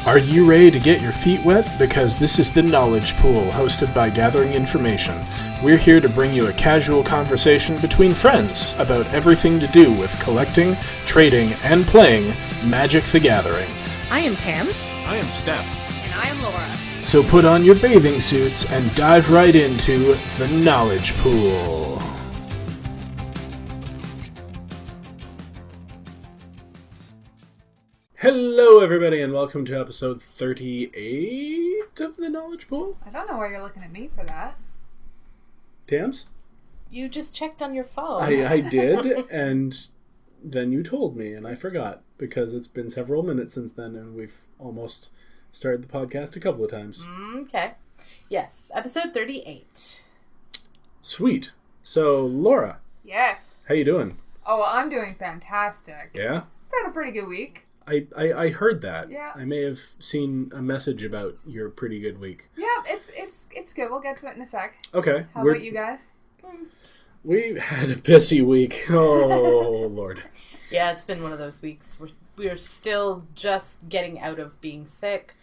Are you ready to get your feet wet? Because this is the Knowledge Pool, hosted by Gathering Information. We're here to bring you a casual conversation between friends about everything to do with collecting, trading, and playing Magic the Gathering. I am Tams. I am Step. And I am Laura. So put on your bathing suits and dive right into the Knowledge Pool. Hello, everybody, and welcome to episode 38 of the Knowledge Pool. I don't know why you're looking at me for that. Tams? You just checked on your phone. I did, and then you told me, and I forgot, because it's been several minutes since then, and we've almost started the podcast a couple of times. Okay. Yes, episode 38. Sweet. So, Laura. Yes. How you doing? Oh, I'm doing fantastic. Yeah? I've had a pretty good week. I heard that. Yeah. I may have seen a message about your pretty good week. Yeah, it's good. We'll get to it in a sec. Okay. How about you guys? We've had a busy week. Oh, Lord. Yeah, it's been one of those weeks. We're still just getting out of being sick,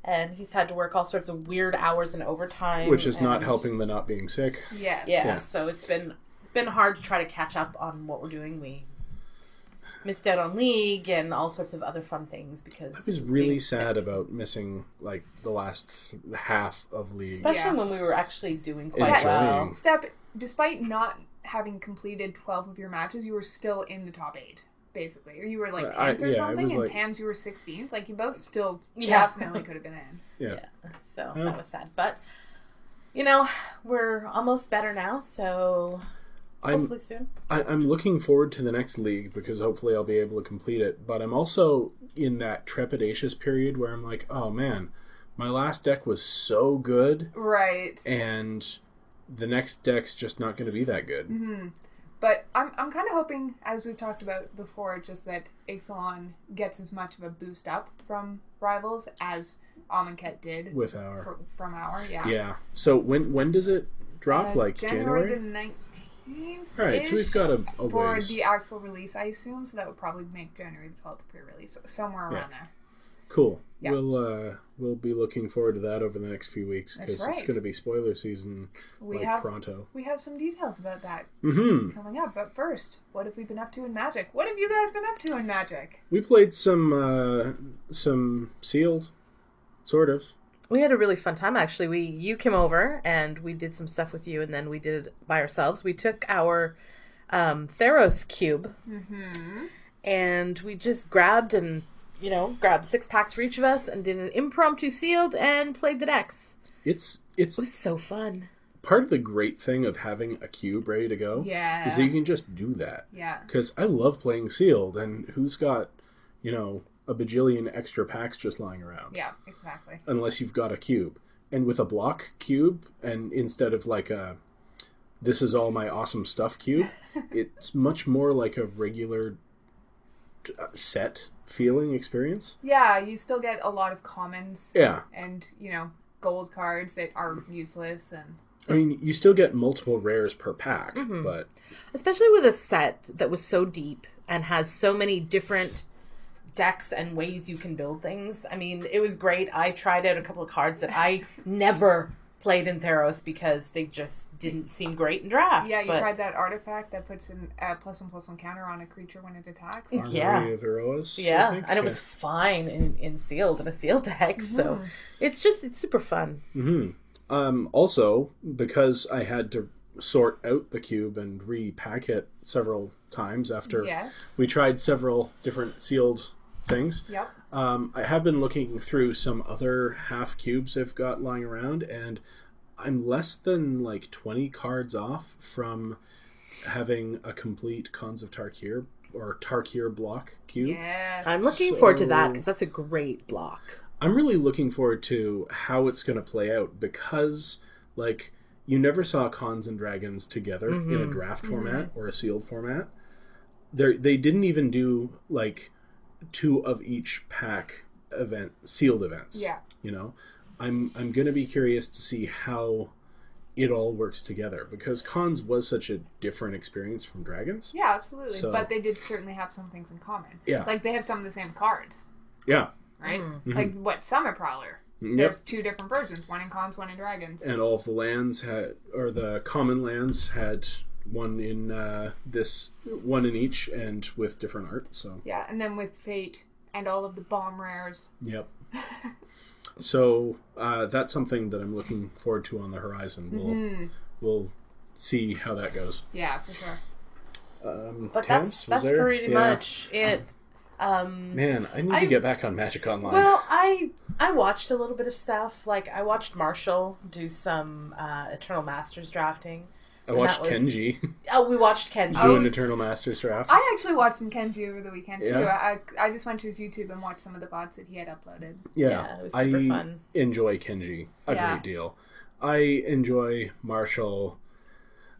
and he's had to work all sorts of weird hours and overtime. Which is not helping the not being sick. Yes. Yeah, so it's been hard to try to catch up on what we're doing. We missed out on League and all sorts of other fun things because I was really sad about missing like the last half of League. Especially when we were actually doing quite well. Step, despite not having completed 12 of your matches, you were still in the top 8, basically. Or you were like 10th or something, and Tams, you were 16th. Like, you both still definitely could have been in. Yeah. So that was sad. But, we're almost better now, so hopefully soon. I'm looking forward to the next league because hopefully I'll be able to complete it. But I'm also in that trepidatious period where I'm like, oh man, my last deck was so good. Right. And the next deck's just not going to be that good. Mm-hmm. But I'm kind of hoping, as we've talked about before, just that Ixalan gets as much of a boost up from Rivals as Amonkhet did with our from our. Yeah. Yeah. So when does it drop? Like January? The 19th. All right, so we've got a for ways. The actual release, I assume. So that would probably make January the 12th pre-release, somewhere around there. Cool. Yeah. We'll be looking forward to that over the next few weeks because right. it's going to be spoiler season pronto. We have some details about that coming up. But first, what have we been up to in Magic? What have you guys been up to in Magic? We played some sealed, sort of. We had a really fun time, actually. You came over, and we did some stuff with you, and then we did it by ourselves. We took our Theros cube, and we just grabbed 6 packs for each of us, and did an impromptu sealed, and played the decks. It was so fun. Part of the great thing of having a cube ready to go is that you can just do that. Yeah. Because I love playing sealed, and who's got, a bajillion extra packs just lying around. Yeah, exactly. Unless you've got a cube. And with a block cube, and instead of like a this is all my awesome stuff cube, it's much more like a regular set feeling experience. Yeah, you still get a lot of commons. Yeah. And, gold cards that are useless. And I mean, you still get multiple rares per pack, but especially with a set that was so deep and has so many different decks and ways you can build things. I mean, it was great. I tried out a couple of cards that I never played in Theros because they just didn't seem great in draft. Yeah, you tried that artifact that puts an +1/+1 counter on a creature when it attacks. Armory of Heroes, and it was fine in sealed in a sealed deck. So it's super fun. Also, because I had to sort out the cube and repack it several times after we tried several different sealed things. Yep. I have been looking through some other half cubes I've got lying around, and I'm less than 20 cards off from having a complete Cons of Tarkir or Tarkir block cube. Yes. I'm looking forward to that because that's a great block. I'm really looking forward to how it's going to play out because, you never saw Cons and Dragons together in a draft format or a sealed format. They didn't even do, 2 of each pack sealed events. Yeah. I'm going to be curious to see how it all works together because Cons was such a different experience from Dragons. Yeah, absolutely. But they did certainly have some things in common. Yeah. They have some of the same cards. Yeah. right? Mm-hmm. Like, what, Summit Prowler? Yep. There's 2 different versions, one in Cons, one in Dragons. And all of the lands the common lands had one in one in each, and with different art, so. Yeah, and then with Fate and all of the bomb rares. Yep. So, that's something that I'm looking forward to on the horizon. We'll see how that goes. Yeah, for sure. But Tams, that's pretty much it. Man, I need to get back on Magic Online. Well, I watched a little bit of stuff. Like, I watched Marshall do some Eternal Masters drafting. I watched Kenji. Oh, we watched Kenji. Do an Eternal Masters draft. I actually watched some Kenji over the weekend, too. I just went to his YouTube and watched some of the VODs that he had uploaded. Yeah, it was super fun. I enjoy Kenji a great deal. I enjoy Marshall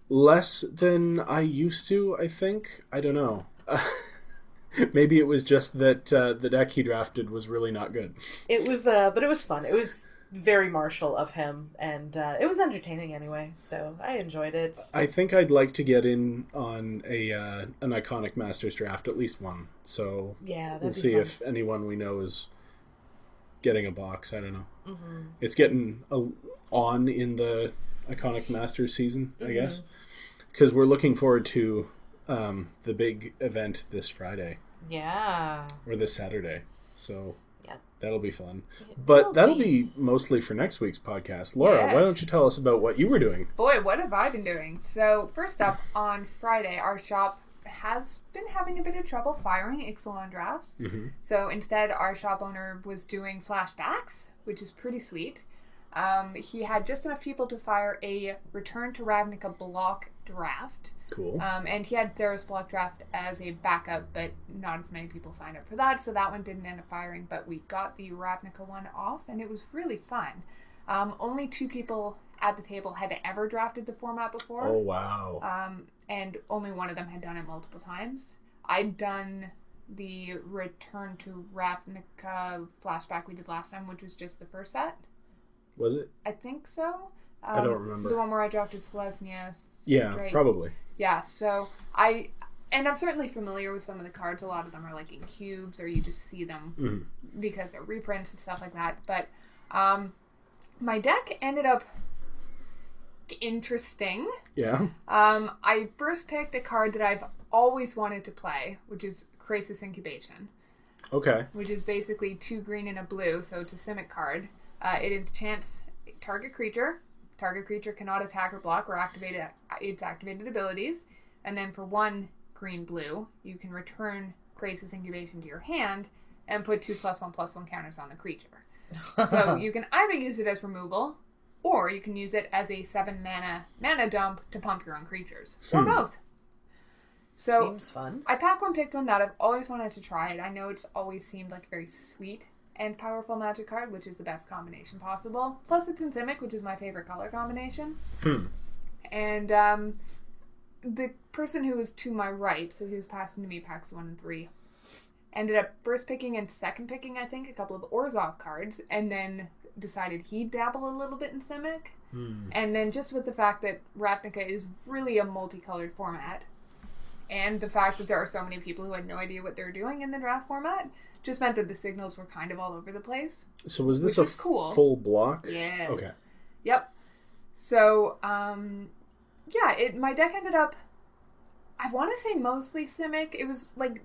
less than I used to, I think. I don't know. Maybe it was just that the deck he drafted was really not good. It was, but it was fun. It was very Marshall of him, and it was entertaining anyway, so I enjoyed it. I think I'd like to get in on an Iconic Masters draft, at least one. So yeah, we'll see if anyone we know is getting a box. I don't know. Mm-hmm. It's getting on in the Iconic Masters season, I guess, because we're looking forward to the big event this Friday. Yeah. Or this Saturday. So yep. That'll be fun. But that'll be mostly for next week's podcast. Laura, why don't you tell us about what you were doing? Boy, what have I been doing? So, first up, on Friday, our shop has been having a bit of trouble firing Ixalan drafts. Mm-hmm. So, instead, our shop owner was doing flashbacks, which is pretty sweet. He had just enough people to fire a Return to Ravnica block draft. Cool. And he had Theros block draft as a backup, but not as many people signed up for that, so that one didn't end up firing, but we got the Ravnica one off, and it was really fun. Only 2 people at the table had ever drafted the format before. Oh, wow. And only one of them had done it multiple times. I'd done the Return to Ravnica flashback we did last time, which was just the first set. Was it? I think so. I don't remember. The one where I drafted Selesnya. Yeah, probably. Yeah, so I'm certainly familiar with some of the cards. A lot of them are like in cubes, or you just see them because they're reprints and stuff like that. But my deck ended up interesting. Yeah. I first picked a card that I've always wanted to play, which is Crisis Incubation. Okay. Which is basically 2 green and a blue, so it's a Simic card. It enchants target creature. Target creature cannot attack or block or activate its activated abilities. And then for 1 green-blue, you can return Crisis Incubation to your hand and put 2+1/+1 counters on the creature. So you can either use it as removal, or you can use it as a 7 mana dump to pump your own creatures. Or both. So seems fun. I picked one that I've always wanted to try it. I know it's always seemed like a very sweet and powerful magic card, which is the best combination possible. Plus it's in Simic, which is my favorite color combination. And the person who was to my right, so he was passing to me packs 1 and 3, ended up first picking and second picking, I think, a couple of Orzhov cards, and then decided he'd dabble a little bit in Simic. And then just with the fact that Ravnica is really a multicolored format, and the fact that there are so many people who had no idea what they were doing in the draft format, just meant that the signals were kind of all over the place. So was this a full block? Yes. Okay. Yep. So, my deck ended up, I want to say mostly Simic. It was, like,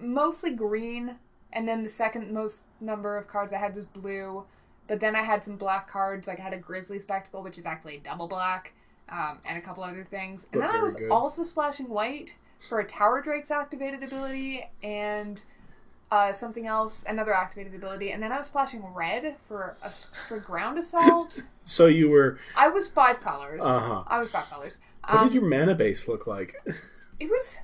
mostly green, and then the second most number of cards I had was blue, but then I had some black cards, like I had a Grizzly Spectacle, which is actually a double black, and a couple other things. And then I was also splashing white for a Tower Drake's activated ability, and something else, another activated ability, and then I was splashing red for Ground Assault. So you were... I was 5 colors. Uh-huh. I was 5 colors. What did your mana base look like? It was...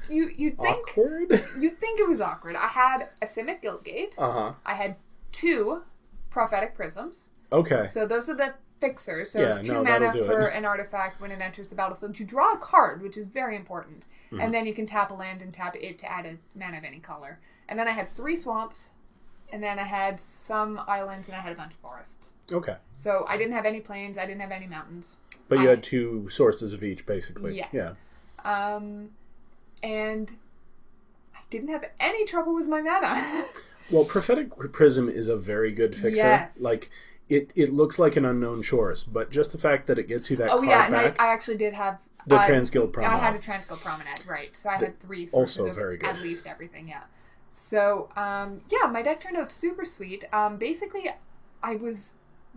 You'd think... Awkward? You'd think it was awkward. I had a Simic Guildgate. Uh-huh. I had 2 Prophetic Prisms. Okay. So those are the fixers. So it's 2 mana for an artifact when it enters the battlefield. You draw a card, which is very important. Mm-hmm. And then you can tap a land and tap it to add a mana of any color. And then I had 3 swamps, and then I had some islands, and I had a bunch of forests. Okay. So I didn't have any plains, I didn't have any mountains. But you had 2 sources of each, basically. Yes. Yeah. And I didn't have any trouble with my mana. Well, Prophetic Prism is a very good fixer. Yes. Like, it looks like an Unknown Shores, but just the fact that it gets you that card and back. I actually did have... The Transguild Promenade. I had a Transguild Promenade, right. So I had 3 sources also of very good. at least everything, yeah. So, my deck turned out super sweet. Basically, I was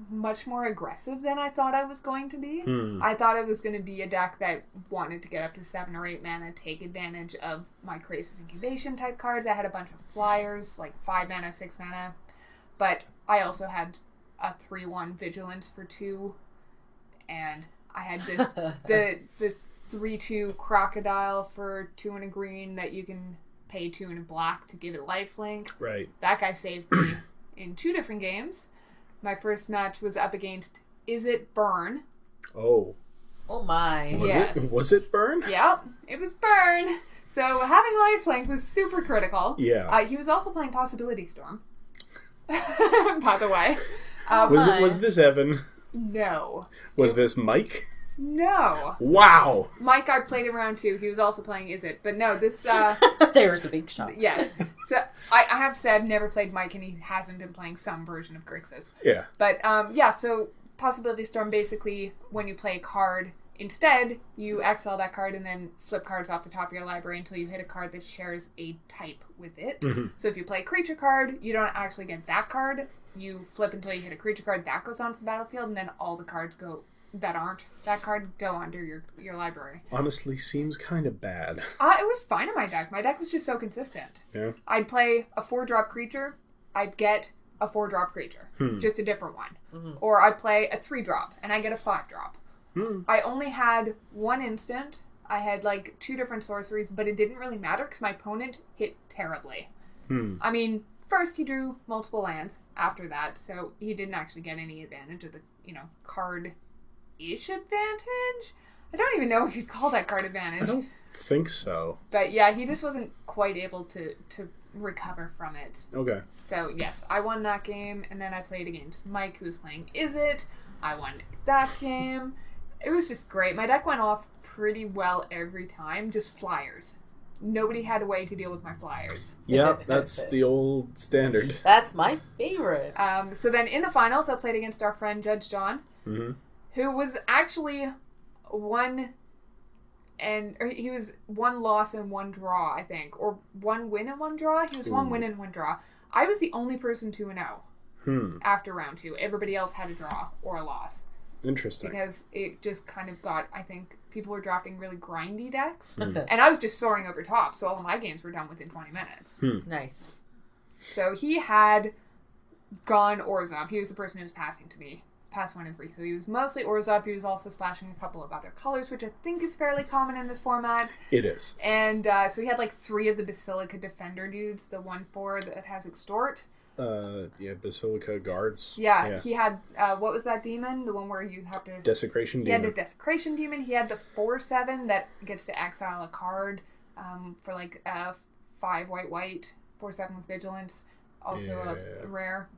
much more aggressive than I thought I was going to be. I thought it was going to be a deck that wanted to get up to 7 or 8 mana, take advantage of my Crisis Incubation type cards. I had a bunch of flyers, like 5 mana, 6 mana, but I also had a 3/1 Vigilance for 2, and I had the 3/2 Crocodile for 2 and a green that you can pay 2 and a black to give it lifelink. Right. That guy saved me in 2 different games. My first match was up against Is It Burn? Oh. Oh my. Yes. Was it Burn? Yep, it was Burn. So having lifelink was super critical. Yeah. He was also playing Possibility Storm. By the way. Was this Evan? No. Was this Mike? No. Wow. Mike, I played him around 2. He was also playing Is It? But no, this... There's a big shot. Yes. So I have to say I've never played Mike, and he hasn't been playing some version of Grixis. Yeah. But so Possibility Storm, basically, when you play a card, instead, you exile that card and then flip cards off the top of your library until you hit a card that shares a type with it. Mm-hmm. So if you play a creature card, you don't actually get that card. You flip until you hit a creature card, that goes onto the battlefield, and then all the cards that aren't that card go under your library. Honestly, seems kind of bad. It was fine in my deck. My deck was just so consistent. Yeah. I'd play a 4-drop creature. I'd get a 4-drop creature. Just a different one. Mm-hmm. Or I'd play a 3-drop, and I get a 5-drop. I only had 1 instant. I had, 2 different sorceries, but it didn't really matter because my opponent hit terribly. I mean, first he drew multiple lands after that, so he didn't actually get any advantage of the, card-ish advantage? I don't even know if you'd call that card advantage. I don't think so. But yeah, he just wasn't quite able to recover from it. Okay. So yes, I won that game, and then I played against Mike, who was playing Is It? I won that game. It was just great. My deck went off pretty well every time, just flyers. Nobody had a way to deal with my flyers. Yeah, that's the old standard. That's my favorite. So then in the finals, I played against our friend Judge John, who was actually he was 1 loss and 1 draw, I think, or 1 win and 1 draw. He was 1 win and 1 draw. I was the only person 2-0 after round 2. Everybody else had a draw or a loss. Interesting. Because it just kind of got, I think, people were drafting really grindy decks. And I was just soaring over top, so all of my games were done within 20 minutes. Nice. So he had gone Orzhov. He was the person who was passing to me. Pass 1 and 3. So he was mostly Orzhov. He was also splashing a couple of other colors, which I think is fairly common in this format. It is. And so he had 3 of the Basilica Defender dudes. The 1/4 that has Extort. Basilica Guards. Yeah, he had, what was that demon? The one where you have to... Desecration Demon. He had the Desecration Demon. He had the 4/7 that gets to exile a card for 5 white, 4/7 with Vigilance. Also a rare.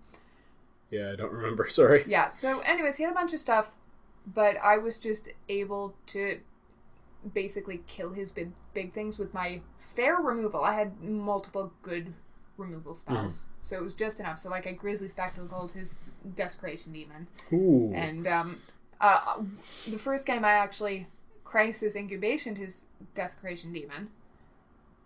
Yeah, I don't remember, sorry. Yeah, so anyways, he had a bunch of stuff, but I was just able to basically kill his big things with my fair removal. I had multiple good removal spells, so it was just enough. So I Grizzly Spectacled his Desecration Demon. Ooh. And the first game I actually Crisis Incubation his Desecration Demon.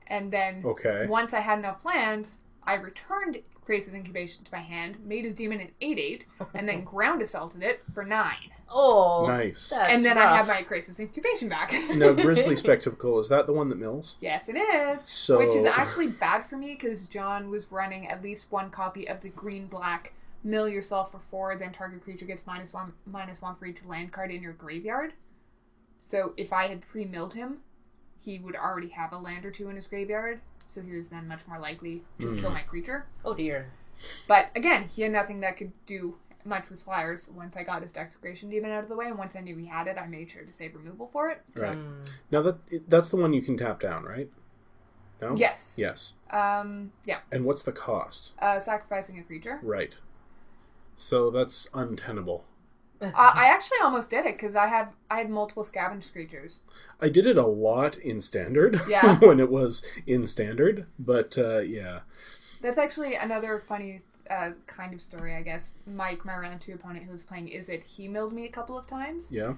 And then once I had enough lands, I returned Crisis Incubation to my hand, made his demon an 8/8, and then ground assaulted it for 9. Oh, nice. And then rough. I had my Crisis Incubation back. Now, Grizzly Spectacle, is that the one that mills? Yes, it is. So... Which is actually bad for me, because John was running at least 1 copy of the green-black mill yourself for 4, then target creature gets -1/-1 for each land card in your graveyard. So if I had pre-milled him, he would already have a land or 2 in his graveyard. So he was then much more likely to kill my creature. Oh dear. But again, he had nothing that could do much with flyers once I got his Desecration Demon out of the way. And once I knew he had it, I made sure to save removal for it. Right. Now that's the one you can tap down, right? No? Yes. Yes. Yeah. And what's the cost? Sacrificing a creature. Right. So that's untenable. I actually almost did it because I had multiple scavenged creatures. I did it a lot in Standard. Yeah. When it was in Standard, but yeah. That's actually another funny kind of story, I guess. Mike, my round 2 opponent who was playing Izzet, he milled me a couple of times. Yeah.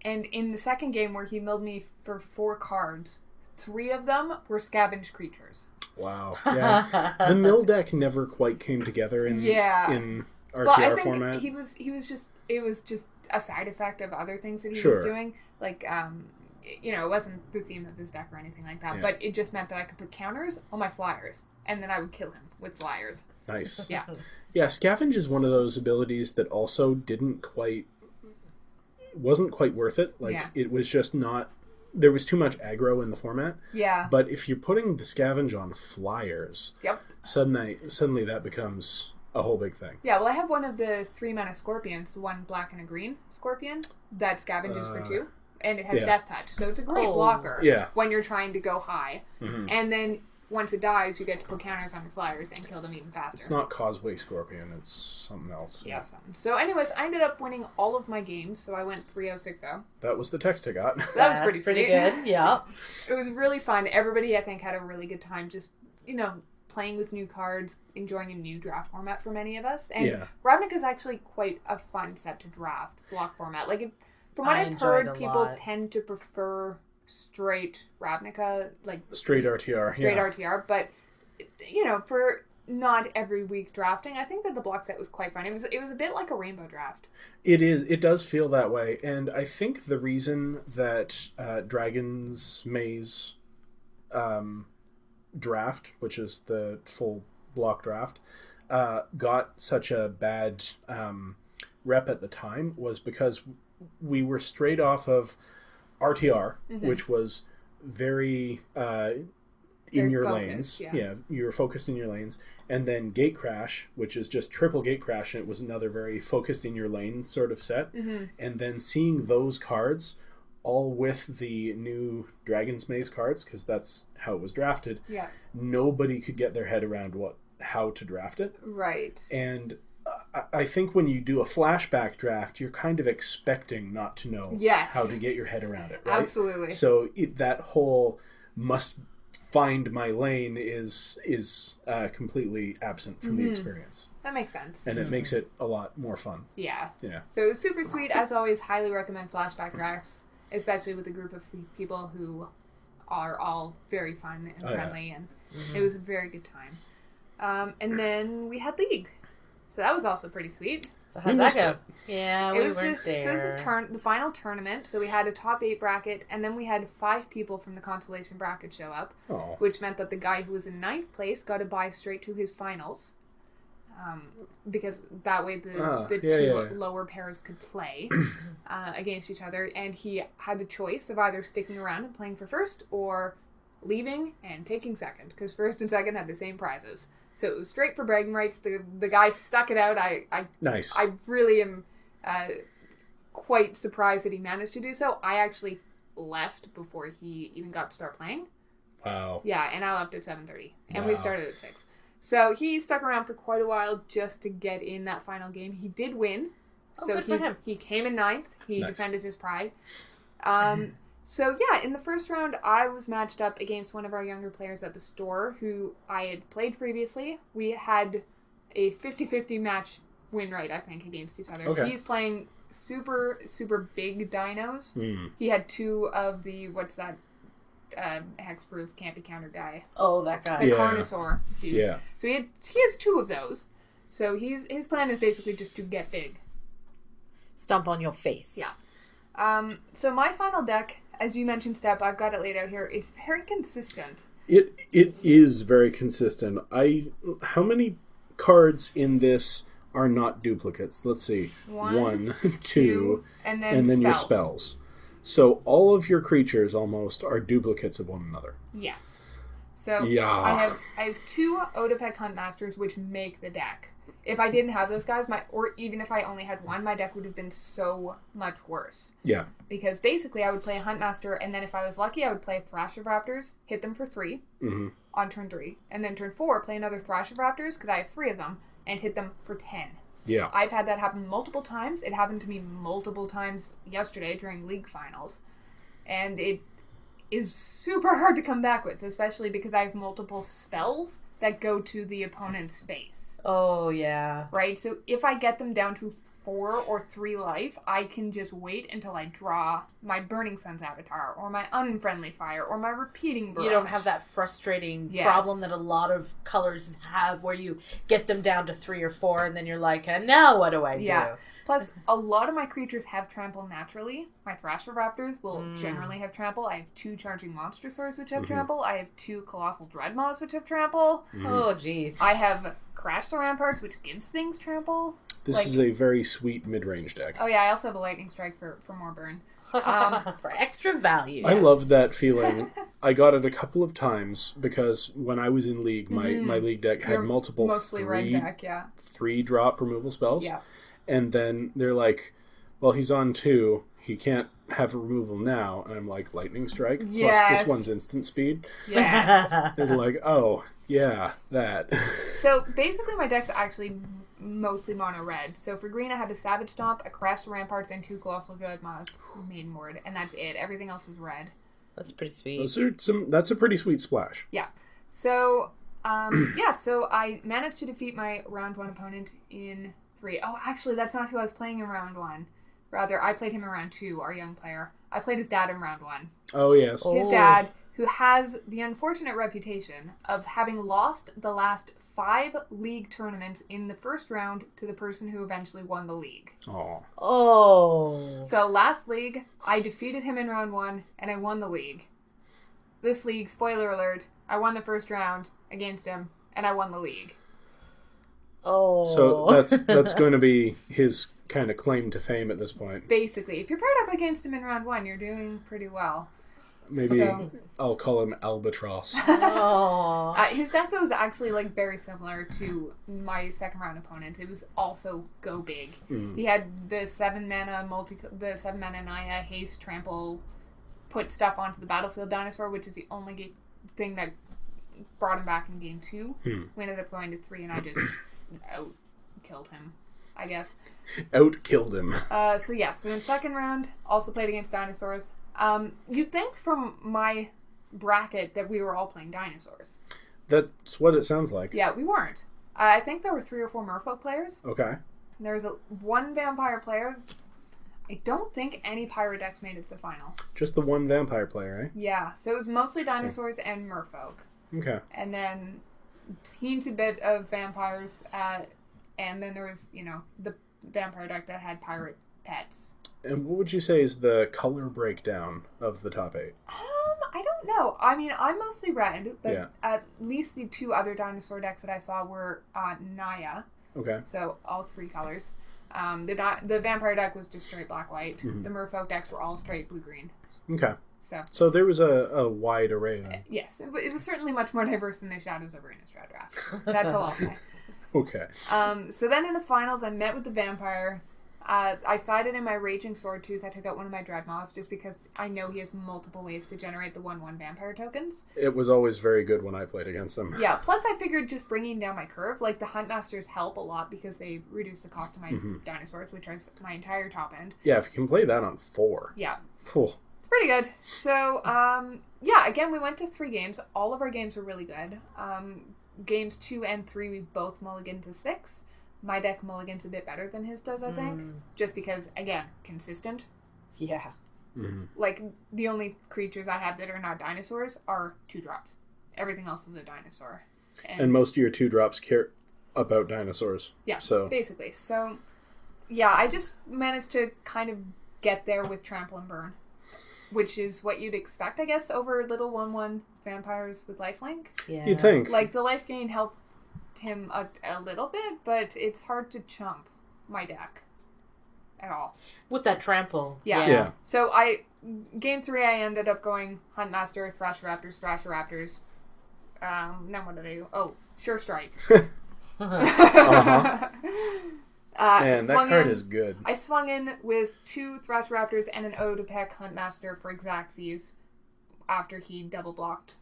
And in the second game where he milled me for 4 cards, 3 of them were scavenged creatures. Wow. Yeah. The mill deck never quite came together in RTR well, I think format. He was just, it was just a side effect of other things that he Sure. was doing. Like, you know, it wasn't the theme of his deck or anything like that, but it just meant that I could put counters on my flyers, and then I would kill him with flyers. Nice. Yeah. Yeah, Scavenge is one of those abilities that also wasn't quite worth it. Like, it was just not, there was too much aggro in the format. Yeah. But if you're putting the Scavenge on flyers, suddenly that becomes a whole big thing. Yeah, well, I have one of the 3-mana scorpions, one black and a green scorpion, that scavenges for 2, and it has Death Touch, so it's a great blocker when you're trying to go high. Mm-hmm. And then once it dies, you get to put counters on your flyers and kill them even faster. It's not Causeway Scorpion, it's something else. Yeah, something. So anyways, I ended up winning all of my games, so I went 3-0, 6-0. That was the text I got. That was pretty good, yeah. It was really fun. Everybody, I think, had a really good time just, you know, playing with new cards, enjoying a new draft format for many of us. And Ravnica is actually quite a fun set to draft, block format. Like, from what I've heard, people tend to prefer straight Ravnica, like straight RTR. RTR, but you know, for not every week drafting, I think that the block set was quite fun. It was a bit like a rainbow draft. It does feel that way, and I think the reason that Dragon's Maze draft, which is the full block draft, got such a bad rep at the time was because we were straight off of RTR, which was very in your lanes. Yeah, you were focused in your lanes. And then Gate Crash, which is just triple Gate Crash, and it was another very focused in your lane sort of set. Mm-hmm. And then seeing those cards all with the new Dragon's Maze cards, because that's how it was drafted, nobody could get their head around how to draft it. Right. And I think when you do a flashback draft, you're kind of expecting not to know how to get your head around it, right? Absolutely. So that whole must find my lane is completely absent from the experience. That makes sense. And it makes it a lot more fun. Yeah. Yeah. So it was super sweet. As always, highly recommend flashback drafts, especially with a group of people who are all very fun and friendly, and it was a very good time. And then we had League. So that was also pretty sweet. So how'd that go? Yeah, we weren't there. So it was the final tournament. So we had a top 8 bracket, and then we had 5 people from the consolation bracket show up, which meant that the guy who was in 9th place got to buy straight to his finals, because that way the two lower pairs could play against each other, and he had the choice of either sticking around and playing for first or leaving and taking second, because first and second had the same prizes. So it was straight for bragging rights. The guy stuck it out. Nice. I really am quite surprised that he managed to do so. I actually left before he even got to start playing. Wow. Yeah, and I left at 7:30, and we started at 6. So he stuck around for quite a while just to get in that final game. He did win. So good for him. He came in 9th. He defended his pride. So yeah, in the first round, I was matched up against one of our younger players at the store who I had played previously. We had a 50-50 match win rate, I think, against each other. Okay. He's playing super, super big dinos. Mm. He had 2 of the, what's that, hexproof campy counter guy. Oh, that guy. The Carnosaur dude. Yeah. So he has 2 of those. So his plan is basically just to get big. Stomp on your face. Yeah. So my final deck, as you mentioned, Step, I've got it laid out here. It's very consistent. It is very consistent. How many cards in this are not duplicates? Let's see. 1, 2, and then your spells. So all of your creatures almost are duplicates of one another. Yes. So I have 2 Odapec Huntmasters, which make the deck. If I didn't have those guys, or even if I only had 1, my deck would have been so much worse. Yeah. Because basically I would play a Huntmaster, and then if I was lucky, I would play Thrash of Raptors, hit them for 3 on turn 3. And then turn 4, play another Thrash of Raptors, because I have 3 of them, and hit them for 10. Yeah. I've had that happen multiple times. It happened to me multiple times yesterday during League Finals. And it is super hard to come back with, especially because I have multiple spells that go to the opponent's face. Oh, yeah. Right? So if I get them down to 4 or 3 life, I can just wait until I draw my Burning Sun's Avatar, or my Unfriendly Fire, or my Repeating Barrage. You don't have that frustrating problem that a lot of colors have, where you get them down to 3 or 4, and then you're like, and now what do I do? Plus, a lot of my creatures have trample naturally. My Thrasher Raptors will generally have trample. I have 2 Charging Monstrosaurs which have trample. I have 2 Colossal Dreadmaws which have trample. Oh, jeez. I have Crash the Ramparts, which gives things trample. This is a very sweet mid-range deck. Oh yeah, I also have a Lightning Strike for more burn. For extra value. I love that feeling. I got it a couple of times because when I was in League, my League deck had multiple mostly red deck, 3-drop removal spells. Yeah. And then they're like, well, he's on 2. He can't have removal now. And I'm like, Lightning Strike? Yes. Plus this one's instant speed? Yeah. It's like, oh, yeah, that. So basically my deck's actually mostly mono red. So for green I have a Savage Stomp, a Crash the Ramparts, and 2 Colossal Dreadmaws main board. And that's it. Everything else is red. That's pretty sweet. That's a pretty sweet splash. Yeah. So, so I managed to defeat my round 1 opponent in 3. Oh, actually, that's not who I was playing in round 1. Rather, I played him in round 2, our young player. I played his dad in round 1. Oh, yes. His dad, who has the unfortunate reputation of having lost the last 5 league tournaments in the first round to the person who eventually won the league. Oh. So last league, I defeated him in round 1, and I won the league. This league, spoiler alert, I won the first round against him, and I won the league. Oh. So that's going to be his kind of claim to fame at this point. Basically, if you're paired up against him in round 1, you're doing pretty well. Maybe I'll call him Albatross. Oh. His deck though is actually like very similar to my second round opponent. It was also go big. He had the 7 mana Naya haste trample, put stuff onto the battlefield dinosaur, which is the only thing that brought him back in game 2. We ended up going to 3, and I just out-killed him, I guess. Out-killed him. So in second round, also played against dinosaurs. You'd think from my bracket that we were all playing dinosaurs. That's what it sounds like. Yeah, we weren't. I think there were 3 or 4 merfolk players. Okay. There was one vampire player. I don't think any pirate decks made it to the final. Just the one vampire player, right? Yeah, so it was mostly dinosaurs and merfolk. Okay. And then teensy bit of vampires, and then there was, the vampire deck that had pirate pets. And what would you say is the color breakdown of the top 8? I don't know. I mean, I'm mostly red, but Yeah. at least the 2 other dinosaur decks that I saw were Naya. Okay. So all 3 colors. The vampire deck was just straight black-white. The merfolk decks were all straight blue-green. Okay. So there was a wide array then. yes, it was certainly much more diverse than the Shadows over Innistrad draft. That's all I'll say. Okay. So then in the finals, I met with the vampires. I sided in my Raging Swordtooth. I took out one of my Dreadmaws just because I know he has multiple ways to generate the 1/1 vampire tokens. It was always very good when I played against him. Yeah, plus I figured just bringing down my curve, like the Huntmasters help a lot because they reduce the cost of my dinosaurs, which is my entire top end. Yeah, if you can play that on 4. Yeah. Cool. It's pretty good. So, again, we went to 3 games. All of our games were really good. Games 2 and 3, we both mulliganed to 6. My deck mulligans a bit better than his does, I think. Just because, again, consistent. Yeah. Like, the only creatures I have that are not dinosaurs are 2-drops. Everything else is a dinosaur. And most of your 2-drops care about dinosaurs. Yeah, so basically. So, yeah, I just managed to kind of get there with Trample and Burn. Which is what you'd expect, I guess, over little 1/1 vampires with lifelink. Yeah. You'd think. Like, the life gain helped him a little bit, but it's hard to chump my deck at all. With that trample. Yeah. So game 3, I ended up going Huntmaster, Thrasher Raptors. Now what did I do? Oh, Sure Strike. Man, that card is good. I swung in with 2 Thrasher Raptors and an Odopec Huntmaster for Xaxes after he double blocked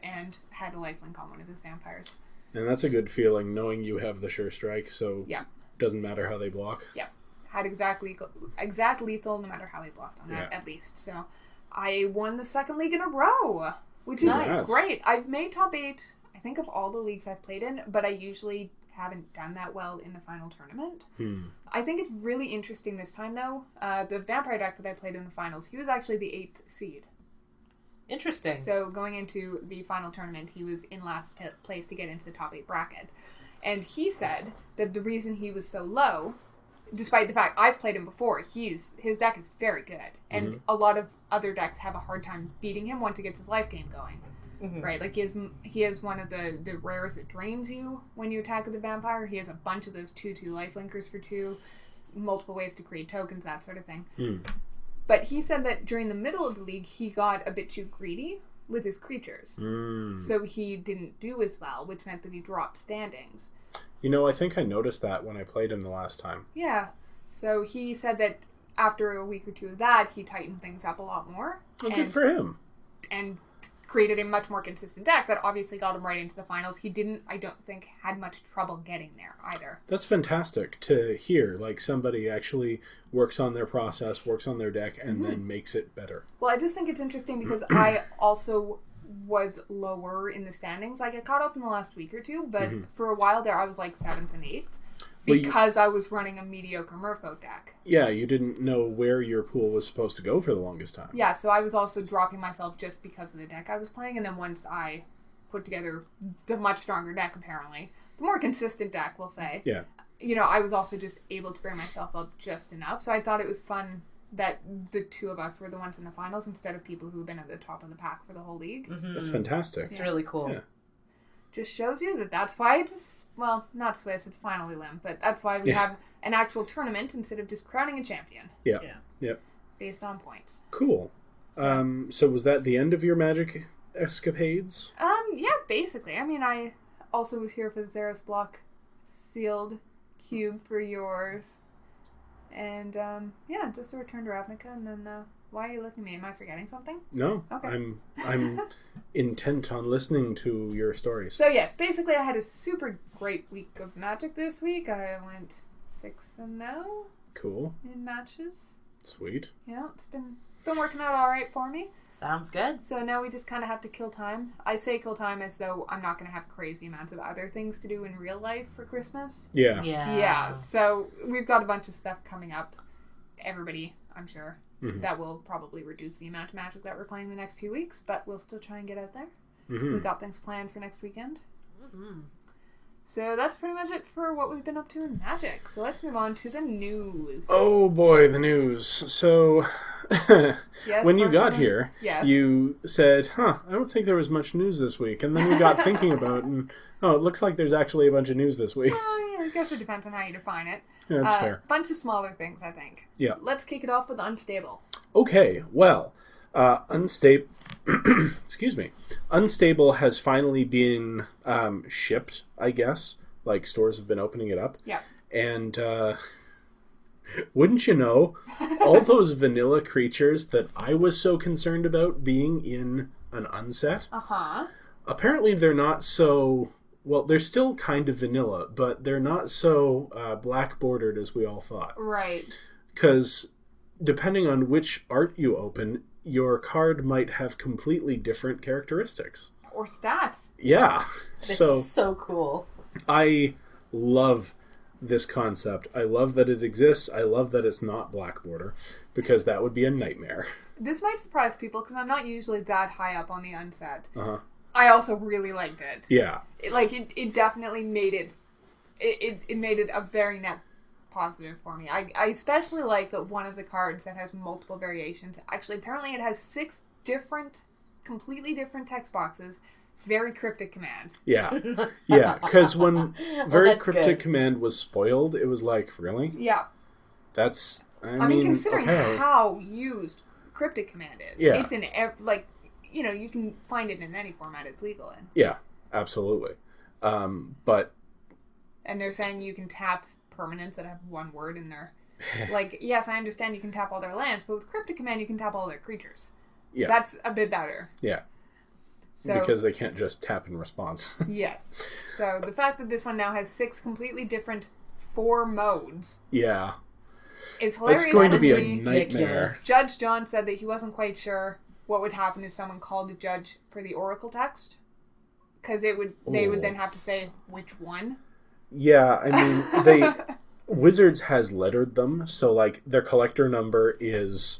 and had a lifelink on one of his vampires. And that's a good feeling, knowing you have the Sure Strike, so yeah, doesn't matter how they block. Yeah. Had exact lethal no matter how he blocked on that, at least. So I won the second league in a row, which is great. I've made top 8, I think, of all the leagues I've played in, but I usually haven't done that well in the final tournament. I think it's really interesting this time, though. The vampire deck that I played in the finals, he was actually the 8th seed. Interesting. So going into the final tournament, he was in last place to get into the top 8 bracket. And he said that the reason he was so low, despite the fact I've played him before, his deck is very good. And a lot of other decks have a hard time beating him once he gets his life game going. Right, like he has one of the rares that drains you when you attack with the vampire. He has a bunch of those 2/2 life linkers for 2, multiple ways to create tokens, that sort of thing. But he said that during the middle of the league, he got a bit too greedy with his creatures. So he didn't do as well, which meant that he dropped standings. You know, I think I noticed that when I played him the last time. Yeah. So he said that after a week or two of that, he tightened things up a lot more. Well, good for him. And created a much more consistent deck that obviously got him right into the finals. He didn't, I don't think, had much trouble getting there either. That's fantastic to hear. Like, somebody actually works on their process, works on their deck, and then makes it better. Well, I just think it's interesting because I also was lower in the standings. I got caught up in the last week or two, but for a while there I was like 7th and 8th. Because I was running a mediocre Merfolk deck. Yeah, you didn't know where your pool was supposed to go for the longest time. Yeah, so I was also dropping myself just because of the deck I was playing, and then once I put together the much stronger deck, apparently, the more consistent deck, we'll say, you know, I was also just able to bring myself up just enough. So I thought it was fun that the two of us were the ones in the finals instead of people who've been at the top of the pack for the whole league. That's fantastic. It's really cool. Yeah. Just shows you that that's why it's, well, not Swiss, it's finally Limb, but that's why we have an actual tournament instead of just crowning a champion. Yep. Based on points. Cool. So was that the end of your Magic escapades? Yeah, basically. I mean, I also was here for the Theros block sealed cube for yours. And, yeah, just the return to Ravnica, and then, why are you looking at me? Am I forgetting something? No. Okay. I'm intent on listening to your stories. So yes, basically I had a super great week of Magic this week. I went 6-0. Cool. In matches. Sweet. Yeah, it's been working out all right for me. Sounds good. So now we just kind of have to kill time. I say kill time as though I'm not going to have crazy amounts of other things to do in real life for Christmas. Yeah. So we've got a bunch of stuff coming up. Everybody, I'm sure. That will probably reduce the amount of Magic that we're playing the next few weeks, but we'll still try and get out there. We've got things planned for next weekend. So that's pretty much it for what we've been up to in Magic. So let's move on to the news. Oh boy, the news. So when you got here, you said, I don't think there was much news this week. And then we got thinking about it, and it looks like there's actually a bunch of news this week. Well, yeah, I guess it depends on how you define it. Yeah, that's fair. Bunch of smaller things, I think. Yeah. Let's kick it off with Unstable. Okay, well, Unstable... excuse me. Unstable has finally been shipped, I guess. Like, stores have been opening it up. Yeah. And, wouldn't you know, all those vanilla creatures that I was so concerned about being in an unset, apparently they're not so... Well, they're still kind of vanilla, but they're not so black-bordered as we all thought. Right. Because depending on which art you open, your card might have completely different characteristics. Or stats. Yeah. It's so cool. I love this concept. I love that it exists. I love that it's not black border, because that would be a nightmare. This might surprise people, because I'm not usually that high up on the unset. I also really liked it. Yeah. It definitely made it... It made it a very net positive for me. I especially like that one of the cards that has multiple variations. Actually, apparently it has 6 completely different text boxes. Very cryptic command. Yeah. Yeah, because when Very Cryptic good. Command was spoiled, it was like, really? Yeah. That's... I mean considering how used cryptic command is. Yeah. It's in, you can find it in any format it's legal in. Yeah, absolutely. But... And they're saying you can tap permanents that have one word in there. Like, yes, I understand you can tap all their lands, but with cryptic command you can tap all their creatures. Yeah. That's a bit better. Yeah. So, because they can't just tap in response. Yes. So the fact that this one now has 6 completely different 4 modes. Yeah. Is hilarious. It's going to be a nightmare. Judge John said that he wasn't quite sure what would happen if someone called a judge for the oracle text. Because they would then have to say which one. Yeah, I mean, they Wizards has lettered them, so like their collector number is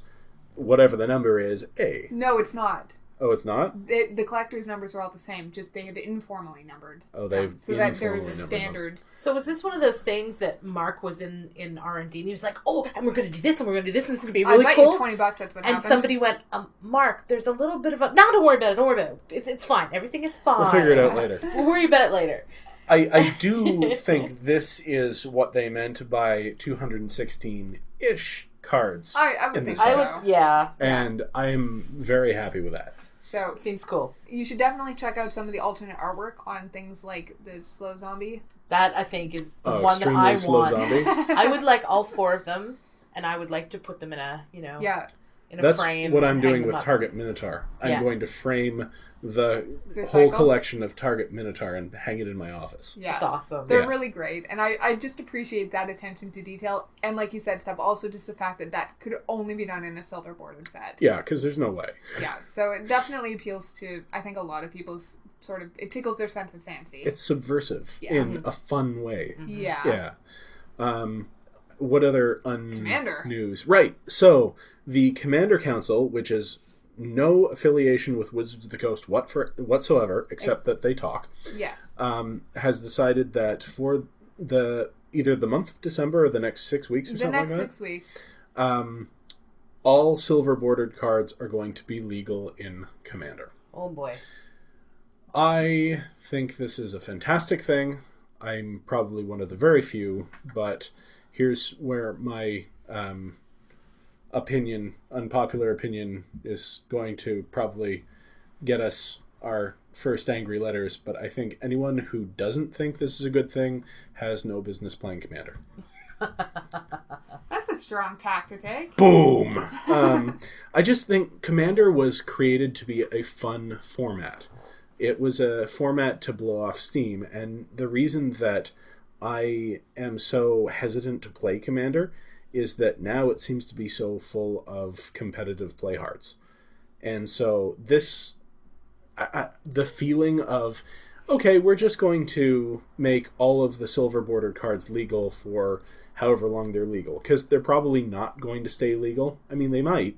whatever the number is, A. No, it's not. Oh, it's not? The collector's numbers are all the same, just they have informally numbered. Oh, they've so that there is a standard. So was this one of those things that Mark was in R&D and he was like, oh, and we're going to do this and we're going to do this and this is going to be really cool. I bet you $20 that's what happened. And somebody went, Mark, there's a little bit of a... No, don't worry about it. It's fine. Everything is fine. We'll figure it out later. We'll worry about it later. I do think this is what they meant by 216-ish cards. I would think so. Yeah. And I'm very happy with that. So seems cool. You should definitely check out some of the alternate artwork on things like the slow zombie. That, I think, is the one that I slow want. Zombie. I would like all 4 of them, and I would like to put them in a, in a frame. That's what I'm doing with Target Minotaur. I'm going to frame the whole collection of Target Minotaur and hang it in my office. Yeah. That's awesome. They're really great. And I just appreciate that attention to detail. And like you said, Steph, also just the fact that could only be done in a silver bordered set. Yeah, because there's no way. Yeah, so it definitely appeals to, I think, a lot of people's it tickles their sense of fancy. It's subversive in a fun way. Mm-hmm. Yeah. Yeah. What other Commander news? Right. So the Commander Council, which is no affiliation with Wizards of the Coast whatsoever, except that they talk. Yes. Has decided that for either the month of December or the next 6 weeks or something like that. The next 6 weeks. All silver bordered cards are going to be legal in Commander. Oh boy. I think this is a fantastic thing. I'm probably one of the very few, but here's where my unpopular opinion, is going to probably get us our first angry letters, but I think anyone who doesn't think this is a good thing has no business playing Commander. That's a strong tack to take. Boom! I just think Commander was created to be a fun format. It was a format to blow off steam, and the reason that I am so hesitant to play Commander is that now it seems to be so full of competitive playhards. And so this, the feeling of, okay, we're just going to make all of the silver bordered cards legal for however long they're legal, because they're probably not going to stay legal. I mean, they might,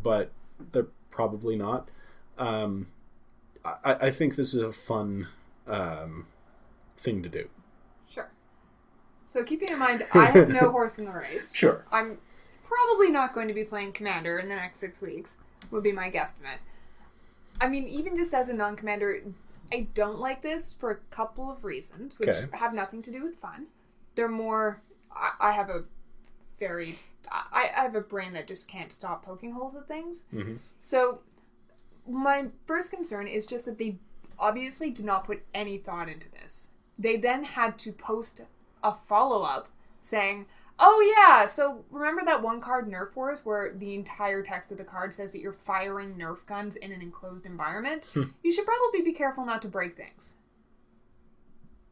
but they're probably not. I think this is a fun thing to do. Sure. So keeping in mind, I have no horse in the race. Sure. I'm probably not going to be playing Commander in the next 6 weeks, would be my guesstimate. I mean, even just as a non-commander, I don't like this for a couple of reasons, which have nothing to do with fun. They're more... I have a very... I have a brain that just can't stop poking holes at things. Mm-hmm. So my first concern is just that they obviously did not put any thought into this. They then had to post a follow-up saying, oh yeah, so remember that one card, Nerf Wars, where the entire text of the card says that you're firing Nerf guns in an enclosed environment? You should probably be careful not to break things.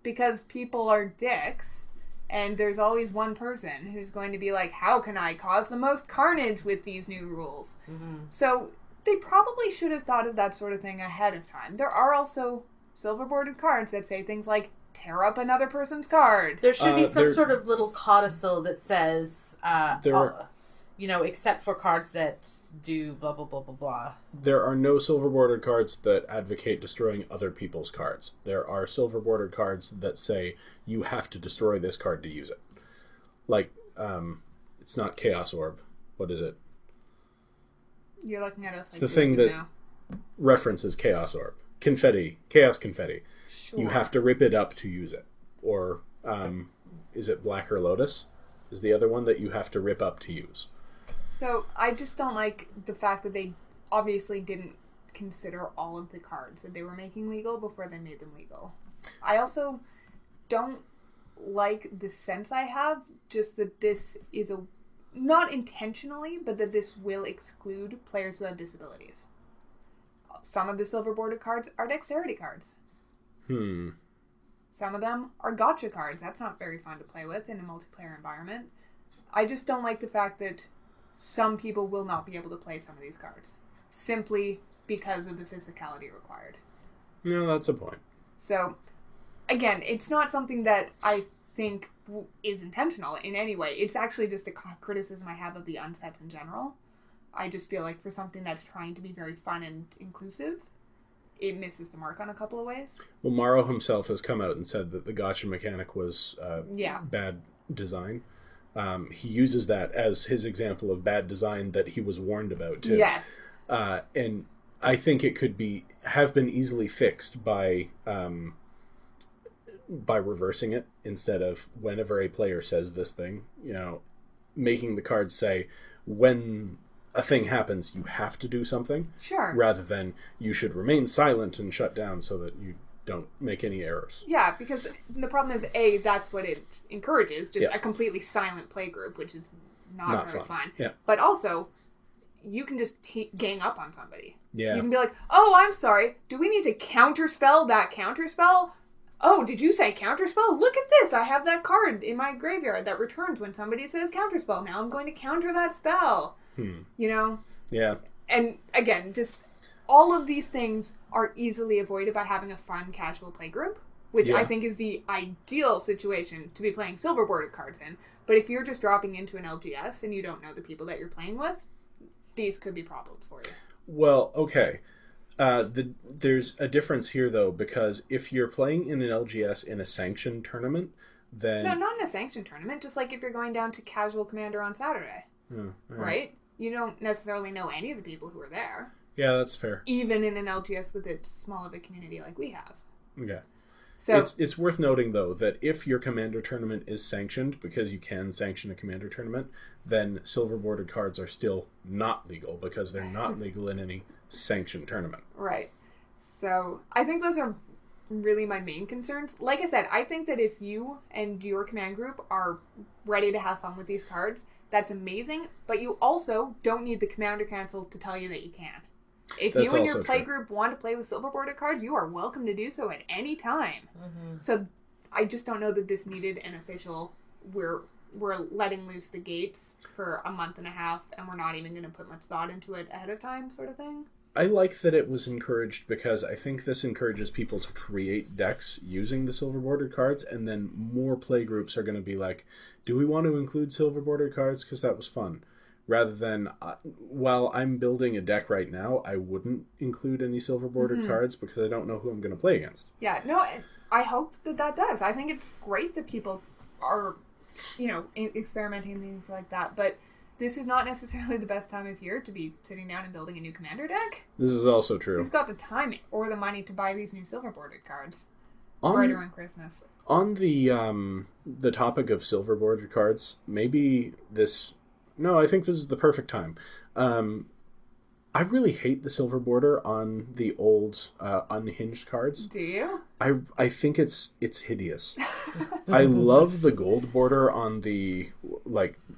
Because people are dicks, and there's always one person who's going to be like, how can I cause the most carnage with these new rules? Mm-hmm. So they probably should have thought of that sort of thing ahead of time. There are also silver-bordered cards that say things like, tear up another person's card. There should be some sort of little codicil that says, except for cards that do blah, blah, blah, blah, blah. There are no silver-bordered cards that advocate destroying other people's cards. There are silver-bordered cards that say, you have to destroy this card to use it. Like, it's not Chaos Orb. What is it? You're looking at us like it's the thing that references Chaos Orb. Confetti. Chaos Confetti. Sure. You have to rip it up to use it. Or, is it Blacker Lotus? Is the other one that you have to rip up to use. So, I just don't like the fact that they obviously didn't consider all of the cards that they were making legal before they made them legal. I also don't like the sense I have, just that this is not intentionally, but that this will exclude players who have disabilities. Some of the silver-bordered cards are dexterity cards. Some of them are gotcha cards. That's not very fun to play with in a multiplayer environment. I just don't like the fact that some people will not be able to play some of these cards simply because of the physicality required. No, that's a point. So, again, it's not something that I think is intentional in any way. It's actually just a criticism I have of the unsets in general. I just feel like for something that's trying to be very fun and inclusive, it misses the mark on a couple of ways. Well, Morrow himself has come out and said that the gacha mechanic was bad design. He uses that as his example of bad design that he was warned about, too. Yes. And I think it could have been easily fixed by reversing it instead of whenever a player says this thing, making the cards say when a thing happens, you have to do something. Sure. Rather than you should remain silent and shut down so that you don't make any errors. Yeah, because the problem is, that's what it encourages, just a completely silent play group, which is not very fun. Yeah. But also, you can just gang up on somebody. Yeah. You can be like, oh, I'm sorry, do we need to counterspell that counterspell? Oh, did you say counterspell? Look at this, I have that card in my graveyard that returns when somebody says counterspell. Now I'm going to counter that spell. Yeah. And again, just all of these things are easily avoided by having a fun, casual play group, which I think is the ideal situation to be playing silver bordered cards in. But if you're just dropping into an LGS and you don't know the people that you're playing with, these could be problems for you. Well, okay. There's a difference here, though, because if you're playing in an LGS in a sanctioned tournament, then... No, not in a sanctioned tournament. Just like if you're going down to Casual Commander on Saturday. Right? You don't necessarily know any of the people who are there. Yeah, that's fair. Even in an LGS with as small of a community like we have. Okay. So it's worth noting, though, that if your Commander tournament is sanctioned, because you can sanction a Commander tournament, then silver-bordered cards are still not legal, because they're not legal in any sanctioned tournament. Right. So I think those are really my main concerns. Like I said, I think that if you and your command group are ready to have fun with these cards, that's amazing, but you also don't need the Commander Council to tell you that you can. If you and your play group want to play with silver bordered cards, you are welcome to do so at any time. Mm-hmm. So I just don't know that this needed an official, we're letting loose the gates for a month and a half and we're not even going to put much thought into it ahead of time sort of thing. I like that it was encouraged because I think this encourages people to create decks using the silver bordered cards, and then more play groups are going to be like, do we want to include silver bordered cards because that was fun? Rather than, while I'm building a deck right now, I wouldn't include any silver bordered cards because I don't know who I'm going to play against. Yeah, no, I hope that does. I think it's great that people are, experimenting things like that, but this is not necessarily the best time of year to be sitting down and building a new commander deck. This is also true. Who's got the time or the money to buy these new silver bordered cards right around Christmas? On the topic of silver bordered cards, maybe this... No, I think this is the perfect time. I really hate the silver border on the old unhinged cards. Do you? I think it's hideous. I love the gold border on the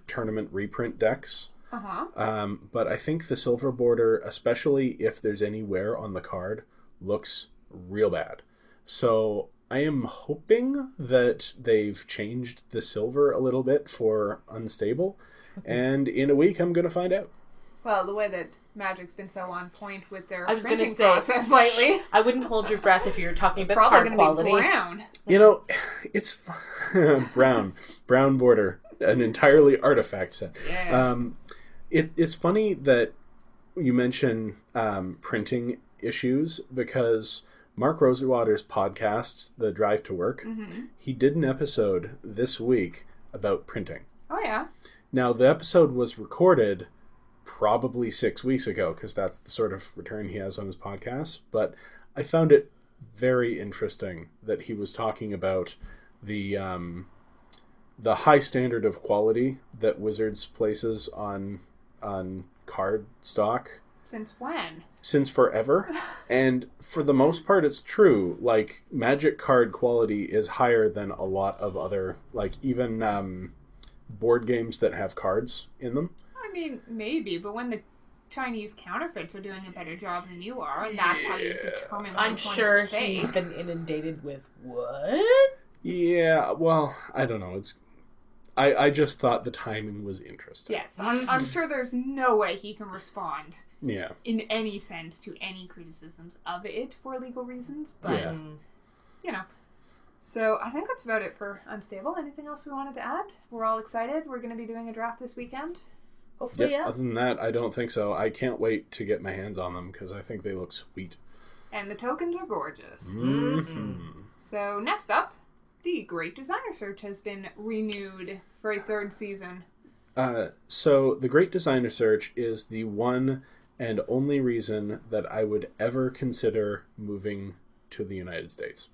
tournament reprint decks. But I think the silver border, especially if there's any wear on the card, looks real bad. So I am hoping that they've changed the silver a little bit for unstable. And in a week, I'm going to find out. Well, the way that Magic's been so on point with their printing process lately. I wouldn't hold your breath if you were talking about probably card quality. Be brown. It's brown border, an entirely artifact set. Yeah. It's funny that you mention printing issues because Mark Rosewater's podcast, The Drive to Work, he did an episode this week about printing. Oh, yeah. Now, the episode was recorded probably 6 weeks ago, because that's the sort of return he has on his podcast, but I found it very interesting that he was talking about the high standard of quality that Wizards places on card stock. Since when? Since forever. And for the most part, it's true. Like, Magic card quality is higher than a lot of other, even... board games that have cards in them. I mean, maybe, but when the Chinese counterfeits are doing a better job than you are, and that's how you determine what I'm sure he's been inundated with what? Yeah, well, I don't know. I just thought the timing was interesting. Yes, I'm sure there's no way he can respond in any sense to any criticisms of it for legal reasons, but... Yeah. you know. So I think that's about it for Unstable. Anything else we wanted to add? We're all excited. We're going to be doing a draft this weekend. Hopefully, Yep. yeah. Other than that, I don't think so. I can't wait to get my hands on them because I think they look sweet. And the tokens are gorgeous. Mm-hmm. So next up, the Great Designer Search has been renewed for a 3rd season. So the Great Designer Search is the one and only reason that I would ever consider moving to the United States.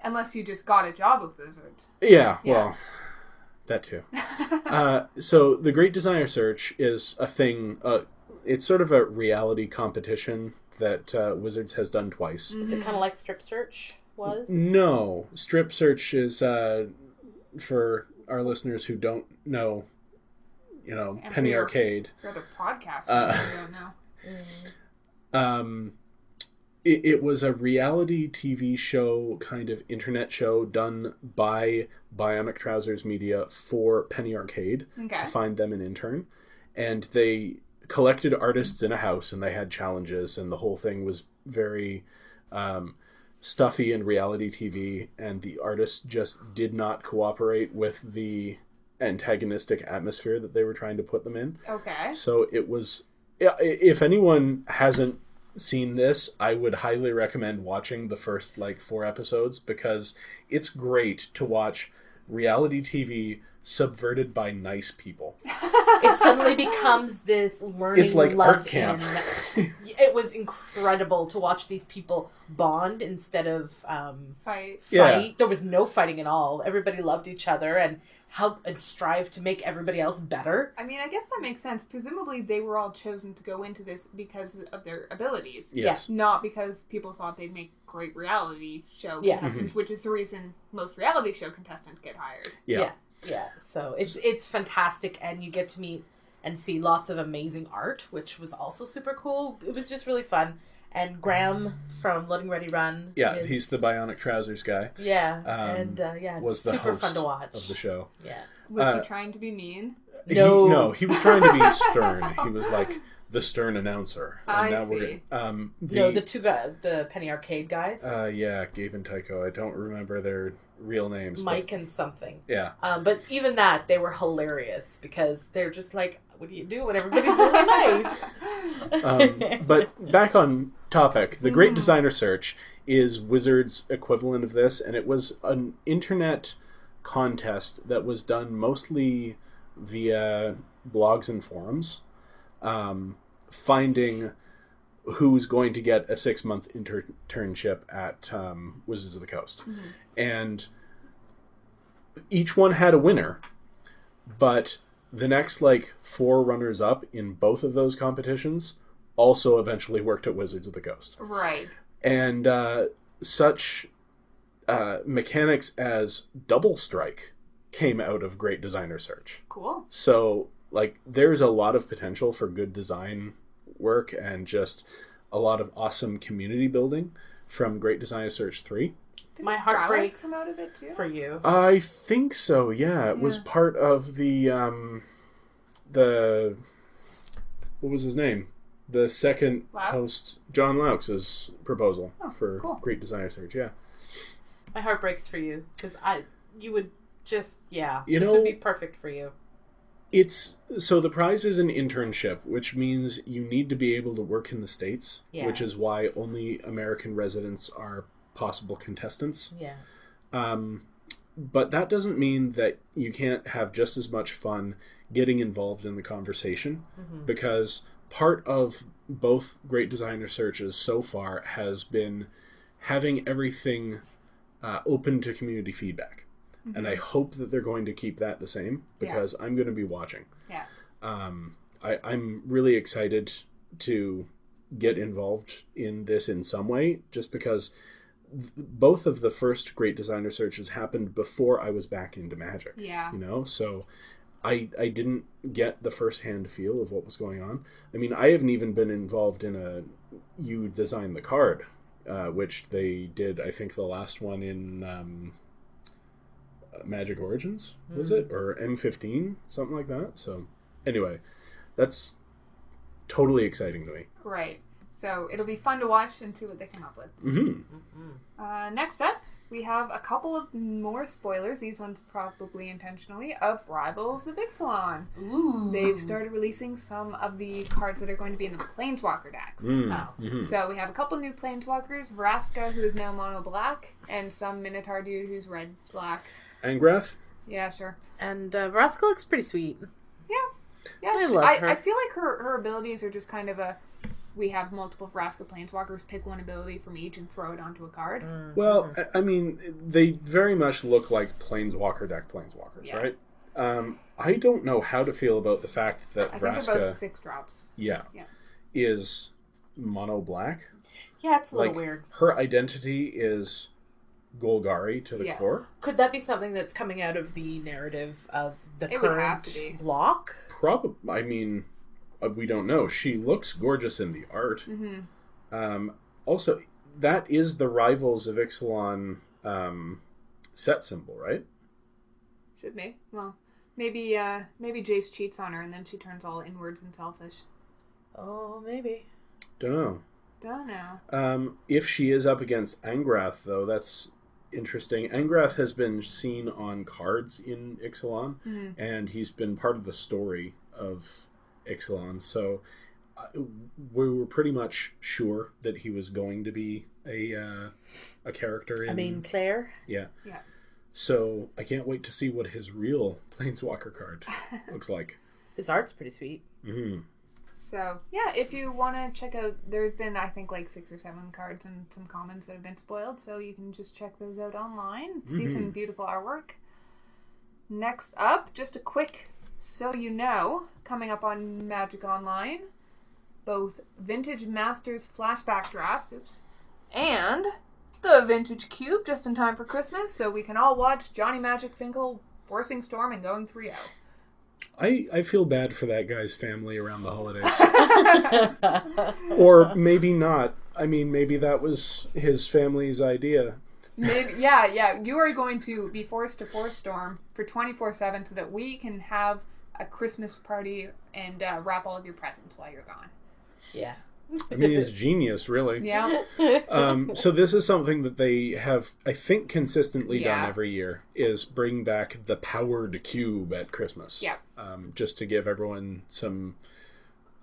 Unless you just got a job with Wizards. Yeah. Well, that too. So the Great Designer Search is a thing. It's sort of a reality competition that Wizards has done twice. Is it kind of like Strip Search was? No. Strip Search is, for our listeners who don't know, And Penny for Arcade. For other podcasters who don't know. It was a reality TV show, kind of internet show done by Bionic Trousers Media for Penny Arcade to find them an intern. And they collected artists in a house and they had challenges and the whole thing was very stuffy and reality TV, and the artists just did not cooperate with the antagonistic atmosphere that they were trying to put them in. Okay. So it was, if anyone hasn't seen this, I would highly recommend watching the first 4 episodes because it's great to watch reality TV subverted by nice people. It suddenly becomes this learning. It's like love art camp. It was incredible to watch these people bond instead of Fight. Yeah. There was no fighting at all. Everybody loved each other and help and strive to make everybody else better. I mean, I guess that makes sense. Presumably, they were all chosen to go into this because of their abilities. Yes. Not because people thought they'd make great reality show contestants, which is the reason most reality show contestants get hired. Yeah. Yeah. So it's fantastic, and you get to meet and see lots of amazing art, which was also super cool. It was just really fun. And Graham from Loading Ready Run. Yeah, he's the Bionic Trousers guy. Yeah, was the super host fun to watch of the show. Yeah. Was he trying to be mean? No. He was trying to be stern. He was like the stern announcer. I see. The two guys, the Penny Arcade guys. Gabe and Tycho. I don't remember their real names. Mike and something. Yeah. But even that, they were hilarious because they're just like, what do you do when everybody's really nice? But back on topic, the Great Designer Search is Wizards' equivalent of this, and it was an internet contest that was done mostly via blogs and forums, finding who's going to get a 6-month internship at Wizards of the Coast. And each one had a winner, but the next 4 runners-up in both of those competitions also eventually worked at Wizards of the Coast. Right. And such mechanics as Double Strike came out of Great Designer Search. Cool. So, there's a lot of potential for good design work and just a lot of awesome community building from Great Designer Search 3. My heart breaks come out of it too? for you. I think so, yeah. It was part of the what was his name? The second host, John Laux' proposal for Great Designer Search, yeah. My heart breaks for you because you would just, this know, would be perfect for you. So the prize is an internship, which means you need to be able to work in the States, which is why only American residents are possible contestants. Yeah. But that doesn't mean that you can't have just as much fun getting involved in the conversation, because part of both Great Designer Searches so far has been having everything open to community feedback. And I hope that they're going to keep that the same, because I'm going to be watching. Yeah. I'm really excited to get involved in this in some way, just because both of the first Great Designer Searches happened before I was back into Magic. Yeah. So I didn't get the first-hand feel of what was going on. I mean, I haven't even been involved in you design the card, which they did, I think, the last one in Magic Origins, was it? Or M15, something like that. So, anyway, that's totally exciting to me. Right. So, it'll be fun to watch and see what they come up with. Mm-hmm. Next up, we have a couple of more spoilers, these ones probably intentionally, of Rivals of Ixalan. Ooh. They've started releasing some of the cards that are going to be in the Planeswalker decks. So we have a couple new Planeswalkers, Vraska, who is now mono black, and some Minotaur dude who's red black. Angrath? Yeah, sure. And Vraska looks pretty sweet. Yeah, I love her. I feel like her abilities are just kind of we have multiple Vraska Planeswalkers, pick one ability from each and throw it onto a card. Well, I mean, they very much look like Planeswalker deck Planeswalkers, right? I don't know how to feel about the fact that I Vraska... think they're both 6 drops. Yeah. Is mono black. Yeah, it's a little weird. Her identity is Golgari to the core. Could that be something that's coming out of the narrative of the It current would have to be. block? Probably. I mean, we don't know. She looks gorgeous in the art. Also, that is the Rivals of Ixalan set symbol, right? Should be. Well, maybe Jace cheats on her and then she turns all inwards and selfish. Oh, maybe. Don't Don't know. If she is up against Angrath, though, that's interesting. Angrath has been seen on cards in Ixalan, and he's been part of the story of Ixalan, so we were pretty much sure that he was going to be a character in... Claire? Yeah. So I can't wait to see what his real Planeswalker card looks like. His art's pretty sweet. So, yeah, if you want to check out, there's been, I think, like 6 or 7 cards and some commons that have been spoiled, so you can just check those out online, see some beautiful artwork. Next up, just a quick so you know, coming up on Magic Online, both Vintage Masters Flashback Drafts, and the Vintage Cube, just in time for Christmas, so we can all watch Johnny Magic Finkel forcing Storm and going 3-0. I feel bad for that guy's family around the holidays. Or maybe not. I mean, maybe that was his family's idea. Maybe, yeah. You are going to be forced to force Storm for 24/7 so that we can have a Christmas party and wrap all of your presents while you're gone. Yeah. I mean, it's genius, really. Yeah. So this is something that they have, I think, consistently done every year, is bring back the powered cube at Christmas. Yeah. Just to give everyone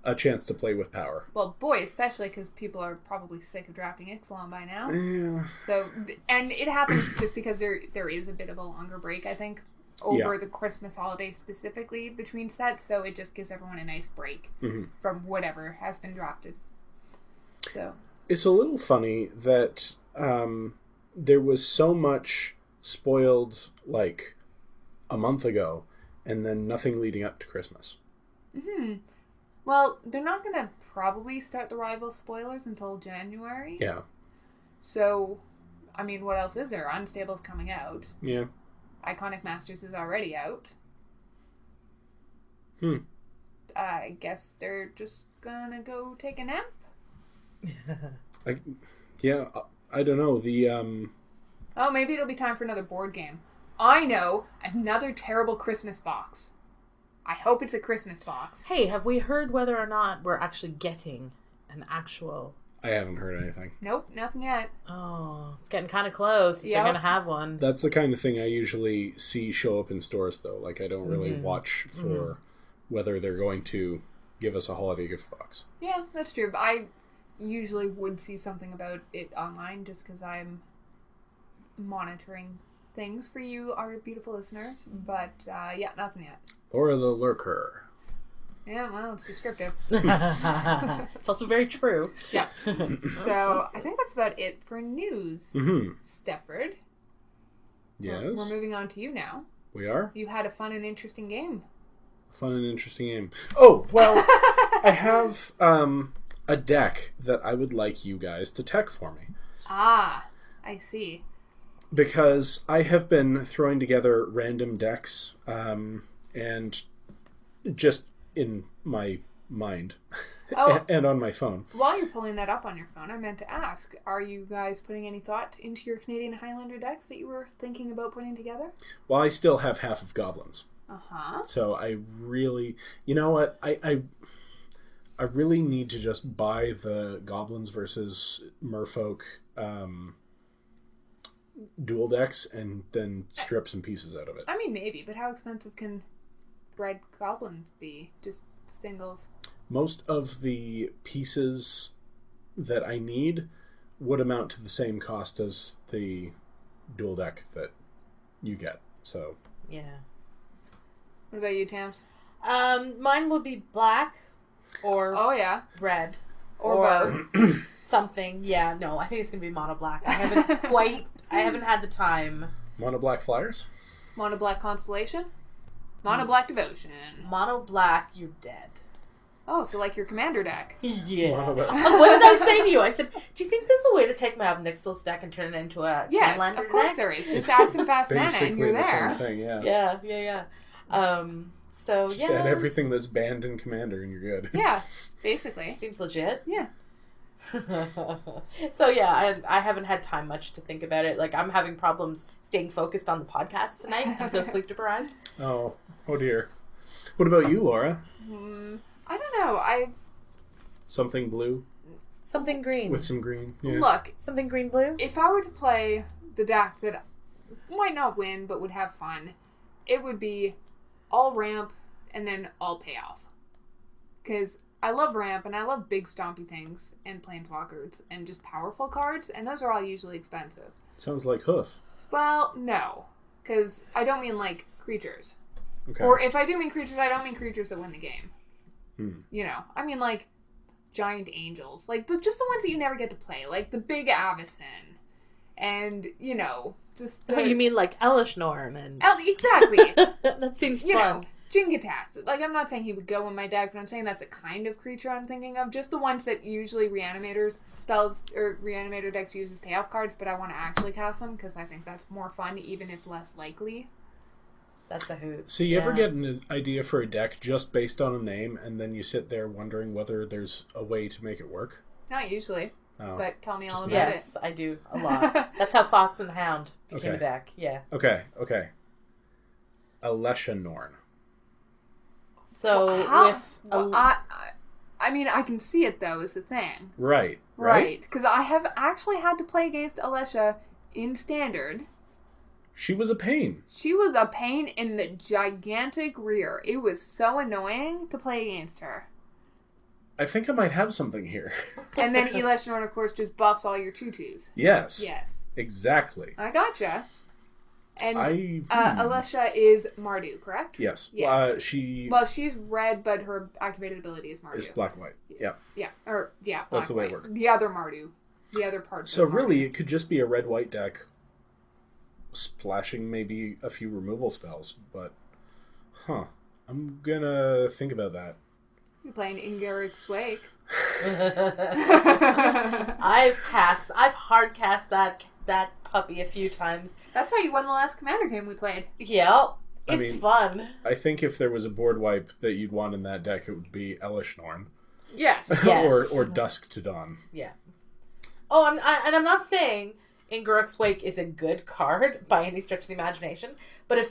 a chance to play with power. Well, boy, especially because people are probably sick of drafting Ixalan by now. Yeah. So, and it happens just because there is a bit of a longer break, I think, over the Christmas holiday specifically between sets, so it just gives everyone a nice break from whatever has been drafted. So it's a little funny that there was so much spoiled like a month ago, and then nothing leading up to Christmas. Well, they're not going to probably start the rival spoilers until January. Yeah. So, I mean, what else is there? Unstable's coming out. Yeah. Iconic Masters is already out. I guess they're just gonna go take a nap. I don't know. Oh, maybe it'll be time for another board game. I know, another terrible Christmas box. I hope it's a Christmas box. Hey, have we heard whether or not we're actually getting an actual... I haven't heard anything. Nope, nothing yet. Oh, it's getting kind of close. Yep. They're going to have one. That's the kind of thing I usually see show up in stores, though. Like, I don't really watch for whether they're going to give us a holiday gift box. Yeah, that's true. But I usually would see something about it online just because I'm monitoring things for you, our beautiful listeners. But, yeah, nothing yet. Or the lurker. Yeah, well, it's descriptive. It's also very true. Yeah. So, I think that's about it for news. Stepford. Yes? We're moving on to you now. We are? You had a fun and interesting game. Fun and interesting game. Oh, well, I have a deck that I would like you guys to tech for me. Ah, I see. Because I have been throwing together random decks, and just in my mind and on my phone. While you're pulling that up on your phone, I meant to ask, are you guys putting any thought into your Canadian Highlander decks that you were thinking about putting together? Well, I still have half of goblins. So I really... You know what? I really need to just buy the goblins versus merfolk dual decks and then strip some pieces out of it. I mean, maybe, but how expensive can Red Goblin be? Just singles. Most of the pieces that I need would amount to the same cost as the dual deck that you get. So Yeah. What about you, Tams? Mine would be black or Oh, yeah. red Or something. Yeah, no, I think it's gonna be mono black. I haven't had the time. Mono black flyers? Mono Black Constellation? Mono Black Devotion. Mono black, you're dead. Oh, so like your commander deck. Yeah. Mono black. What did I say to you? I said, do you think there's a way to take my Obnixilis deck and turn it into a Yes, Landlander of course deck? there is. Just add some fast mana and Basically you're the there. same thing, yeah. Yeah. So, Just add everything that's banned in Commander and you're good. Yeah, basically. Seems legit. Yeah. So yeah, I haven't had time much to think about it. Like, I'm having problems staying focused on the podcast tonight. I'm so sleep deprived. Oh dear. What about you, Laura? I don't know. Something blue Something green. with some green. Yeah. Look, Something green blue? if I were to play the deck that might not win but would have fun, it would be all ramp and then all payoff. Because I love ramp and I love big stompy things and planeswalkers and just powerful cards, and those are all usually expensive. Sounds like hoof. Well, no. Because I don't mean like creatures. Okay. Or if I do mean creatures, I don't mean creatures that win the game. Hmm. You know, I mean like giant angels. Like just the ones that you never get to play. Like the big Avacyn. And, you know, just the... Oh, you mean like Elishnorn and... Exactly. That seems You fun. know, Jingatat. Like, I'm not saying he would go in my deck, but I'm saying that's the kind of creature I'm thinking of. Just the ones that usually Reanimator spells or Reanimator decks use as payoff cards, but I want to actually cast them because I think that's more fun, even if less likely. That's a hoot. So you ever get an idea for a deck just based on a name, and then you sit there wondering whether there's a way to make it work? Not usually, Oh. but tell me all about Yes, I do. A lot. That's how Fox and the Hound became a Okay. deck. Yeah. Okay. Alesha Norn. So, Well, I mean, I can see it, though, is the thing. Right. Right. Because I have actually had to play against Alesha in Standard. She was a pain. She was a pain in the gigantic rear. It was so annoying to play against her. I think I might have something here. And then Elishnorn, of course, just buffs all your tutus. Yes. Yes. Exactly. I gotcha. And I Alesha is Mardu, correct? Yes. Yes. She She's red, but her activated ability is Mardu. is black-white. Yeah. Yeah. Black, That's the way it white. works. The other Mardu. The other part. So really, it could just be a red-white deck splashing maybe a few removal spells, but... I'm gonna think about that. You're playing Ingarrick's Wake. I've hard cast that puppy a few times. That's how you won the last Commander game we played. Yeah, I it's mean- fun. I think if there was a board wipe that you'd want in that deck, it would be Elishnorn. Yes. Yes. or Dusk to Dawn. Yeah. Oh, I'm not saying Ingarrick's Wake is a good card by any stretch of the imagination, but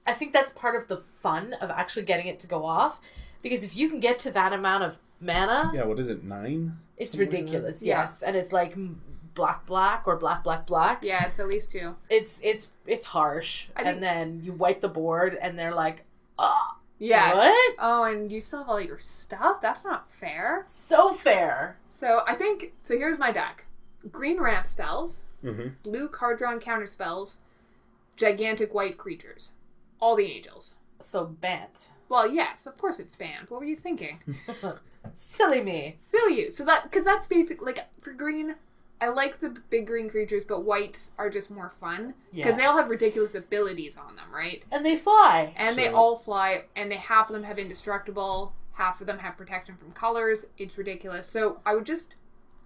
I think that's part of the fun of actually getting it to go off, because if you can get to that amount of mana, Yeah, what is it, 9? it's Something like ridiculous. that? Yeah. Yes, and it's like black or black. Yeah, it's at least 2. It's harsh, I think- and then you wipe the board, and they're like, oh, Yes. what? Oh, and you still have all your stuff? That's not fair. So fair. So here's my deck. Green ramp spells, Mm-hmm. blue card drawn counter spells, gigantic white creatures. All the angels. So bent. Well, yes, of course it's banned. What were you thinking? Silly me. Silly you. So because that's basically, like, for green, I like the big green creatures, but whites are just more fun. Because they all have ridiculous abilities on them, right? And they fly. And they So- all fly, and half of them have indestructible, half of them have protection from colors. It's ridiculous. So I would just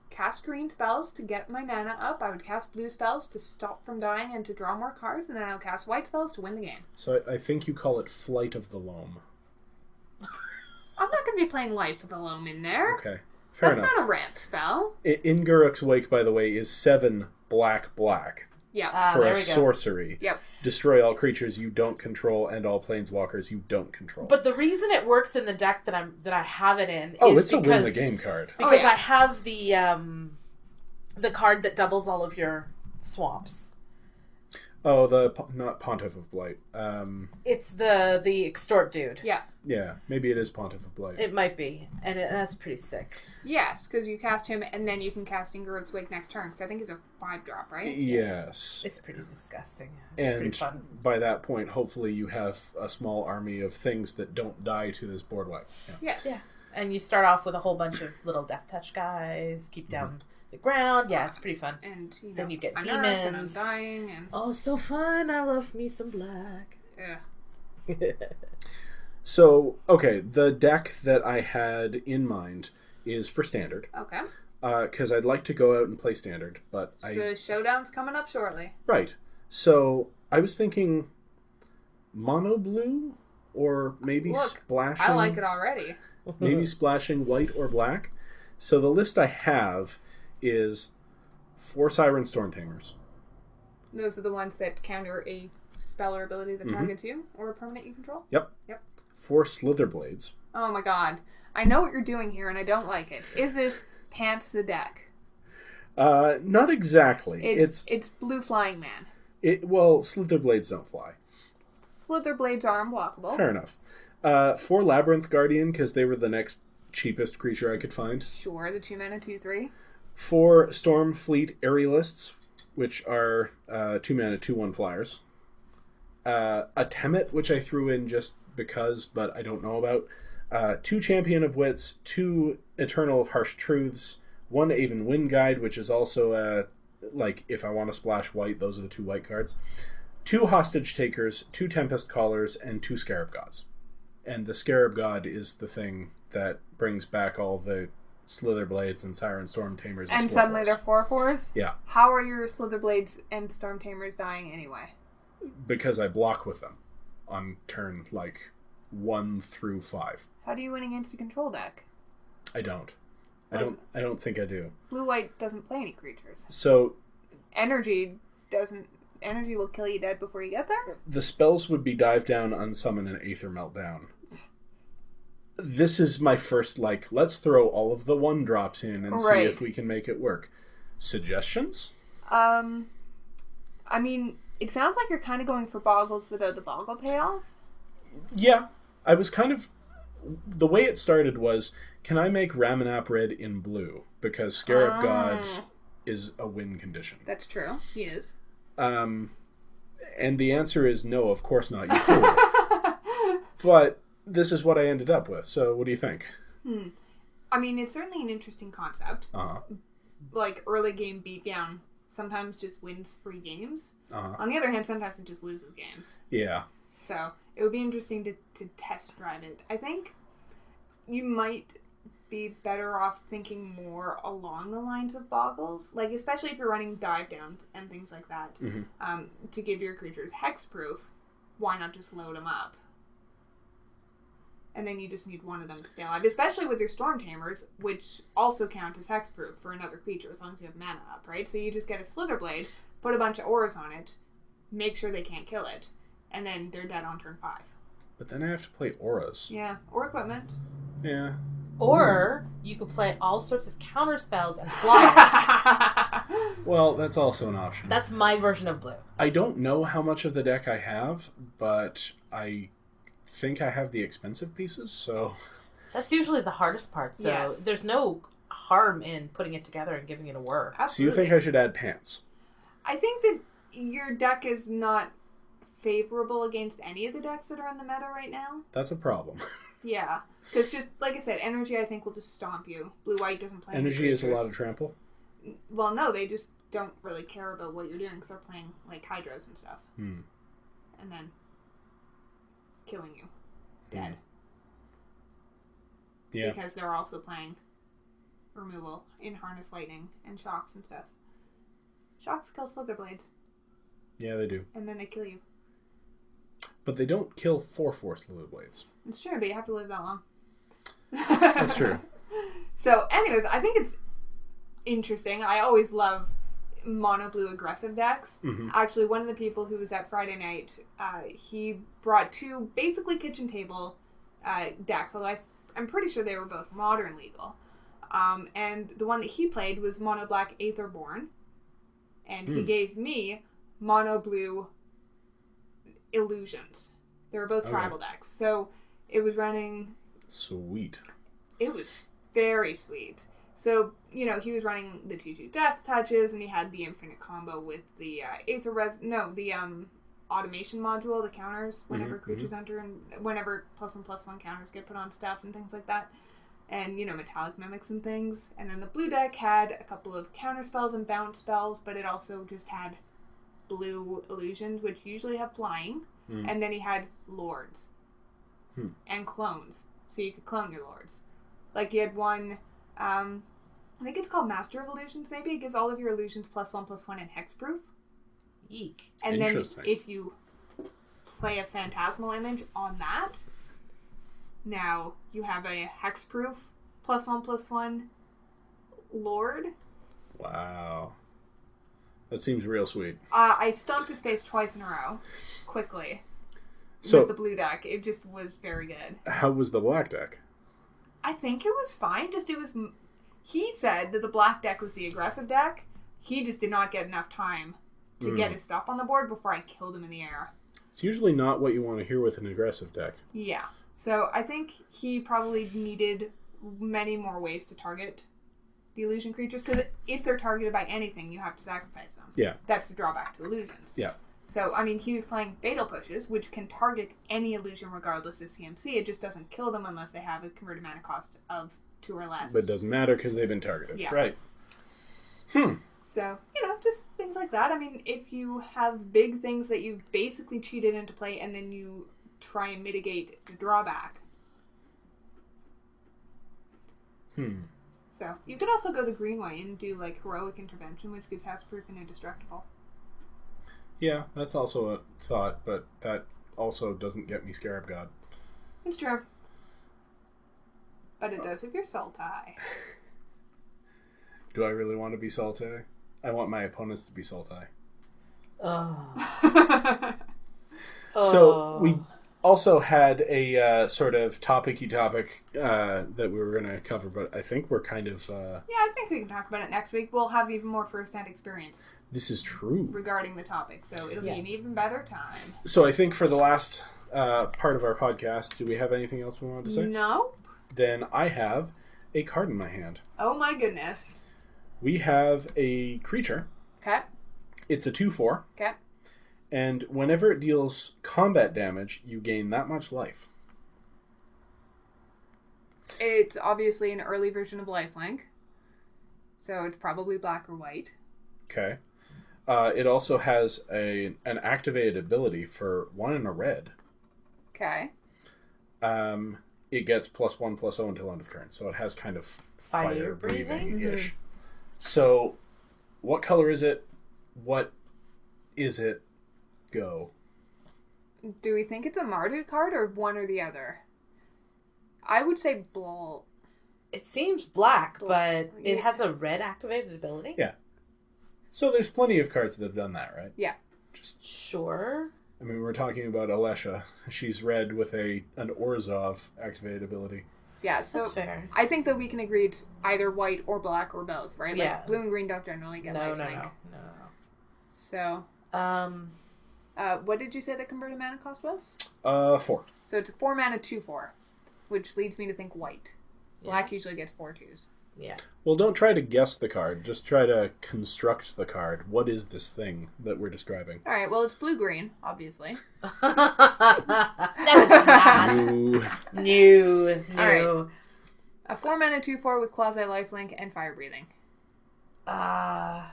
cast green spells to get my mana up. I would cast blue spells to stop from dying and to draw more cards, and then I would cast white spells to win the game. So I think you call it Flight of the Loam. I'm not going to be playing Life of the Loam in there. Okay. Fair That's enough. not a ramp spell. Inguruk's Wake, by the way, is 7 black Yeah. for there a we go. sorcery. Yep. Destroy all creatures you don't control and all planeswalkers you don't control. But the reason it works in the deck that I have it in oh, is it's a because, win the game card. because yeah. I have the card that doubles all of your swamps. Oh, not Pontiff of Blight. It's the extort dude. Yeah. Yeah, maybe it is Pontiff of Blight. It might be, and that's pretty sick. Yes, because you cast him, and then you can cast Ingrid's Wake next turn, because I think he's a 5-drop, right? Yes. It's pretty disgusting. It's and pretty fun. By that point, hopefully you have a small army of things that don't die to this board wipe. Yeah. And you start off with a whole bunch of little death touch guys, keep down the ground. Yeah, it's pretty fun. And then you get Unearth, demons. and Undying, and... Oh, so fun. I love me some black. Yeah. So, okay, the deck that I had in mind is for Standard. Okay. Because I'd like to go out and play Standard, but So Showdown's coming up shortly. Right. So, I was thinking mono blue, or maybe splashing... I like it already. Maybe splashing white or black. So the list I have is 4 Siren Stormtamers. Those are the ones that counter a spell or ability that targets you, or a permanent you control? Yep. 4 Slitherblades. Oh my god. I know what you're doing here, and I don't like it. Is this Pants the deck? Not exactly. It's Blue Flying Man. Well, Slitherblades don't fly. Slitherblades are unblockable. Fair enough. 4 Labyrinth Guardian, because they were the next cheapest creature I could find. Sure, the 2-mana 2/3. 4 Stormfleet Aerialists, which are 2-mana 2/1 flyers. A Temet, which I threw in just because, but I don't know about. 2 Champion of Wits, 2 Eternal of Harsh Truths, 1 Aven Wind Guide, which is also if I want to splash white, those are the 2 white cards. 2 Hostage Takers, 2 Tempest Callers, and 2 Scarab Gods. And the Scarab God is the thing that brings back all the Slitherblades and Siren Stormtamers. And suddenly they're 4/4s? Yeah. How are your Slitherblades and Stormtamers dying anyway? Because I block with them on turn, 1 through 5. How do you win against a control deck? I don't. I don't think I do. Blue-white doesn't play any creatures. So... Energy will kill you dead before you get there? The spells would be Dive Down, Unsummon, and Aether Meltdown. This is my first, let's throw all of the 1-drops in and see if we can make it work. Suggestions? I mean, it sounds like you're kind of going for Boggles without the Boggle payoff. Yeah. I was kind of... The way it started was, can I make Ramanap red in blue? Because Scarab God is a win condition. That's true. He is. And the answer is no, of course not, you fool. But this is what I ended up with, so what do you think? I mean, it's certainly an interesting concept. Early game beatdown sometimes just wins free games. On the other hand, sometimes it just loses games. Yeah. So, it would be interesting to test drive it. I think you might be better off thinking more along the lines of Boggles. Especially if you're running Dive Down and things like that. To give your creatures hexproof, why not just load them up? And then you just need one of them to stay alive. Especially with your Stormtamers, which also count as hexproof for another creature as long as you have mana up, right? So you just get a Slitherblade, put a bunch of auras on it, make sure they can't kill it, and then they're dead on turn 5. But then I have to play auras. Yeah, or equipment. Yeah. Or you could play all sorts of counter spells and flyers. Well, that's also an option. That's my version of blue. I don't know how much of the deck I have, but I think I have the expensive pieces, so... That's usually the hardest part, so there's no harm in putting it together and giving it a whir. Absolutely. So you think I should add pants? I think that your deck is not favorable against any of the decks that are in the meta right now. That's a problem. Yeah. Because just, like I said, energy I think will just stomp you. Blue-white doesn't play Energy is a lot of trample? Well, no, they just don't really care about what you're doing because they're playing, Hydras and stuff. And then killing you. Dead. Yeah. Because they're also playing removal in Harness Lightning and Shocks and stuff. Shocks kill Slitherblades. Yeah, they do. And then they kill you. But they don't kill 4/4 Slitherblades. It's true, but you have to live that long. That's true. So, anyways, I think it's interesting. I always love mono blue aggressive decks. Actually, one of the people who was at Friday night, he brought 2 basically kitchen table decks, although I'm pretty sure they were both modern legal. And the one that he played was mono black Aetherborn. And he gave me mono blue illusions. They were both tribal decks. So it was running... Sweet. It was very sweet. So, he was running the 2/2 death touches, and he had the infinite combo with the automation module, the counters, whenever creatures enter, and whenever +1/+1 counters get put on stuff and things like that. And, metallic mimics and things. And then the blue deck had a couple of counter spells and bounce spells, but it also just had blue illusions, which usually have flying. And then he had lords. And clones. So you could clone your lords. Like, he had one, I think it's called Master of Illusions, maybe. It gives all of your illusions +1/+1 and hexproof. Eek. And then if you play a phantasmal image on that, now you have a hexproof +1/+1 lord. Wow. That seems real sweet. I stomped his face twice in a row, quickly, with the blue deck. It just was very good. How was the black deck? I think it was fine. He said that the black deck was the aggressive deck. He just did not get enough time to get his stuff on the board before I killed him in the air. It's usually not what you want to hear with an aggressive deck. Yeah. So I think he probably needed many more ways to target the illusion creatures, because if they're targeted by anything, you have to sacrifice them. Yeah. That's the drawback to illusions. Yeah. So, he was playing Fatal Pushes, which can target any illusion regardless of CMC. It just doesn't kill them unless they have a converted mana cost of 2 or less. But it doesn't matter because they've been targeted. Yeah. Right. So, just things like that. If you have big things that you've basically cheated into play and then you try and mitigate the drawback. So, you could also go the green way and do, Heroic Intervention, which gives hexproof and indestructible. Yeah, that's also a thought, but that also doesn't get me Scarab God. It's true. But it does if you're Sultai. Do I really want to be Sultai? I want my opponents to be Sultai. So we also had a sort of topic that we were going to cover, but I think we're kind of... Yeah, I think we can talk about it next week. We'll have even more first-hand experience. This is true. Regarding the topic, so it'll be an even better time. So I think for the last part of our podcast, do we have anything else we wanted to say? No. Then I have a card in my hand. Oh my goodness. We have a creature. Okay. It's a 2/4. Okay. And whenever it deals combat damage, you gain that much life. It's obviously an early version of Lifelink. So it's probably black or white. Okay. It also has an activated ability for 1 and a red. Okay. It gets +1/+0 until end of turn. So it has kind of fire breathing-ish. So, what color is it? What is it? Go. Do we think it's a Mardu card or one or the other? I would say It seems black, but it has a red activated ability? Yeah. So there's plenty of cards that have done that, right? Yeah. Just sure. I mean, we're talking about Alesha. She's red with an Orzhov activated ability. Yeah, so that's fair. I think that we can agree it's either white or black or both, right? Yeah. Blue and green don't generally get lifelink. No. So, what did you say the converted mana cost was? 4. So it's a 4 mana 2/4, which leads me to think white. Black usually gets 4 2s. Yeah. Well, don't try to guess the card. Just try to construct the card. What is this thing that we're describing? All right. Well, it's blue-green, obviously. New. All right. A 4 mana 2/4 with quasi lifelink and fire breathing. I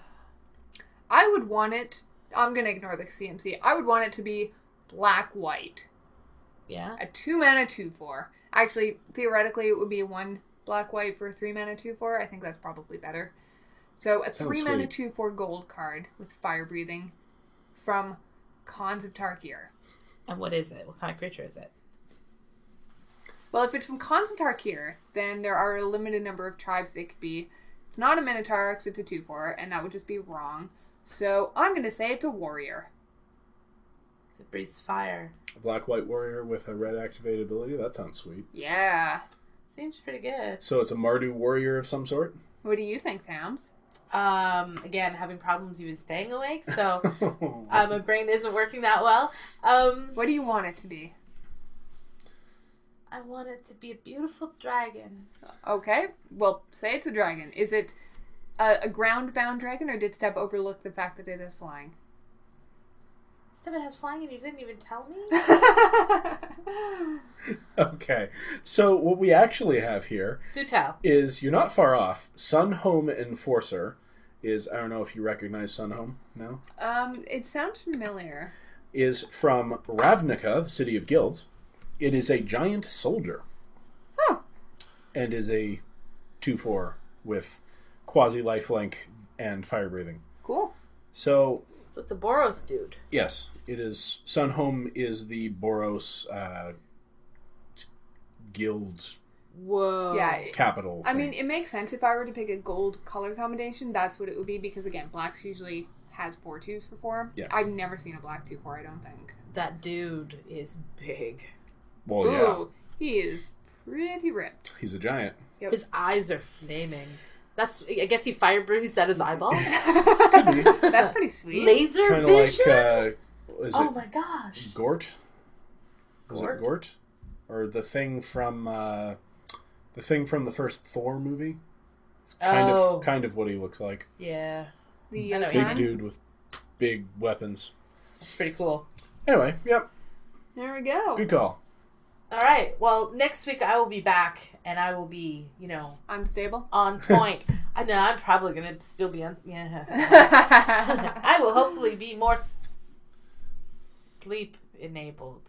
would want it. I'm gonna ignore the CMC. I would want it to be black-white. Yeah. A 2 mana 2/4. Actually, theoretically, it would be a 1 black-white for a 3 mana 2/4. I think that's probably better. So a 3 mana 2/4 gold card with fire breathing from Khans of Tarkir. And what is it? What kind of creature is it? Well, if it's from Khans of Tarkir, then there are a limited number of tribes it could be. It's not a Minotaur, because it's a 2/4, and that would just be wrong. So I'm going to say it's a warrior. It breathes fire. A black-white warrior with a red activated ability? That sounds sweet. Yeah. Seems pretty good. So it's a Mardu warrior of some sort? What do you think, Tams? Again, having problems even staying awake, so my brain isn't working that well. What do you want it to be? I want it to be a beautiful dragon. Okay, well, say it's a dragon. Is it a ground-bound dragon, or did Step overlook the fact that it is flying? Step, it has flying and you didn't even tell me? Okay, so what we actually have here Do tell. is, you're not far off, Sunhome Enforcer is, I don't know if you recognize Sunhome now, It sounds familiar. is from Ravnica, the City of Guilds. It is a giant soldier. Oh. And is a 2/4 with quasi-lifelink and fire breathing. Cool. So it's a Boros dude. yes, it is. Sunhome is the Boros guild Whoa. Yeah. capital. I thing. mean, it makes sense if I were to pick a gold color combination, that's what it would be, because, again, blacks usually has 4 2s for 4. Yeah. I've never seen a black 2/4, I don't think. That dude is big. well, yeah, Ooh, he is pretty ripped. he's a giant. Yep. His eyes are flaming. I guess he fire breathes out his eyeball. Could be. That's pretty sweet. Laser Kind of vision. like, is Oh it my gosh. Gort? Was Gort? it Gort? Or the thing from the first Thor movie? It's kind of what he looks like. Yeah. The I know. Big Yokon. dude with big weapons. It's pretty cool. Anyway, yep, There we go. good call. All right. Well, next week I will be back, and I will be, Unstable. on point. I know I'm probably gonna still be on. Yeah. I will hopefully be more sleep enabled.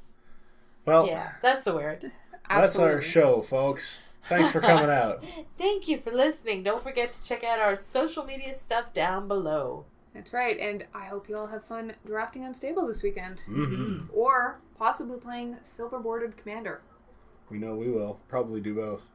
Well, Yeah, that's the word. that's our Absolutely. show, folks. Thanks for coming out. Thank you for listening. Don't forget to check out our social media stuff down below. That's right, and I hope you all have fun drafting Unstable this weekend. Mm-hmm. Or possibly playing Silver Bordered Commander. We know we will. Probably do both.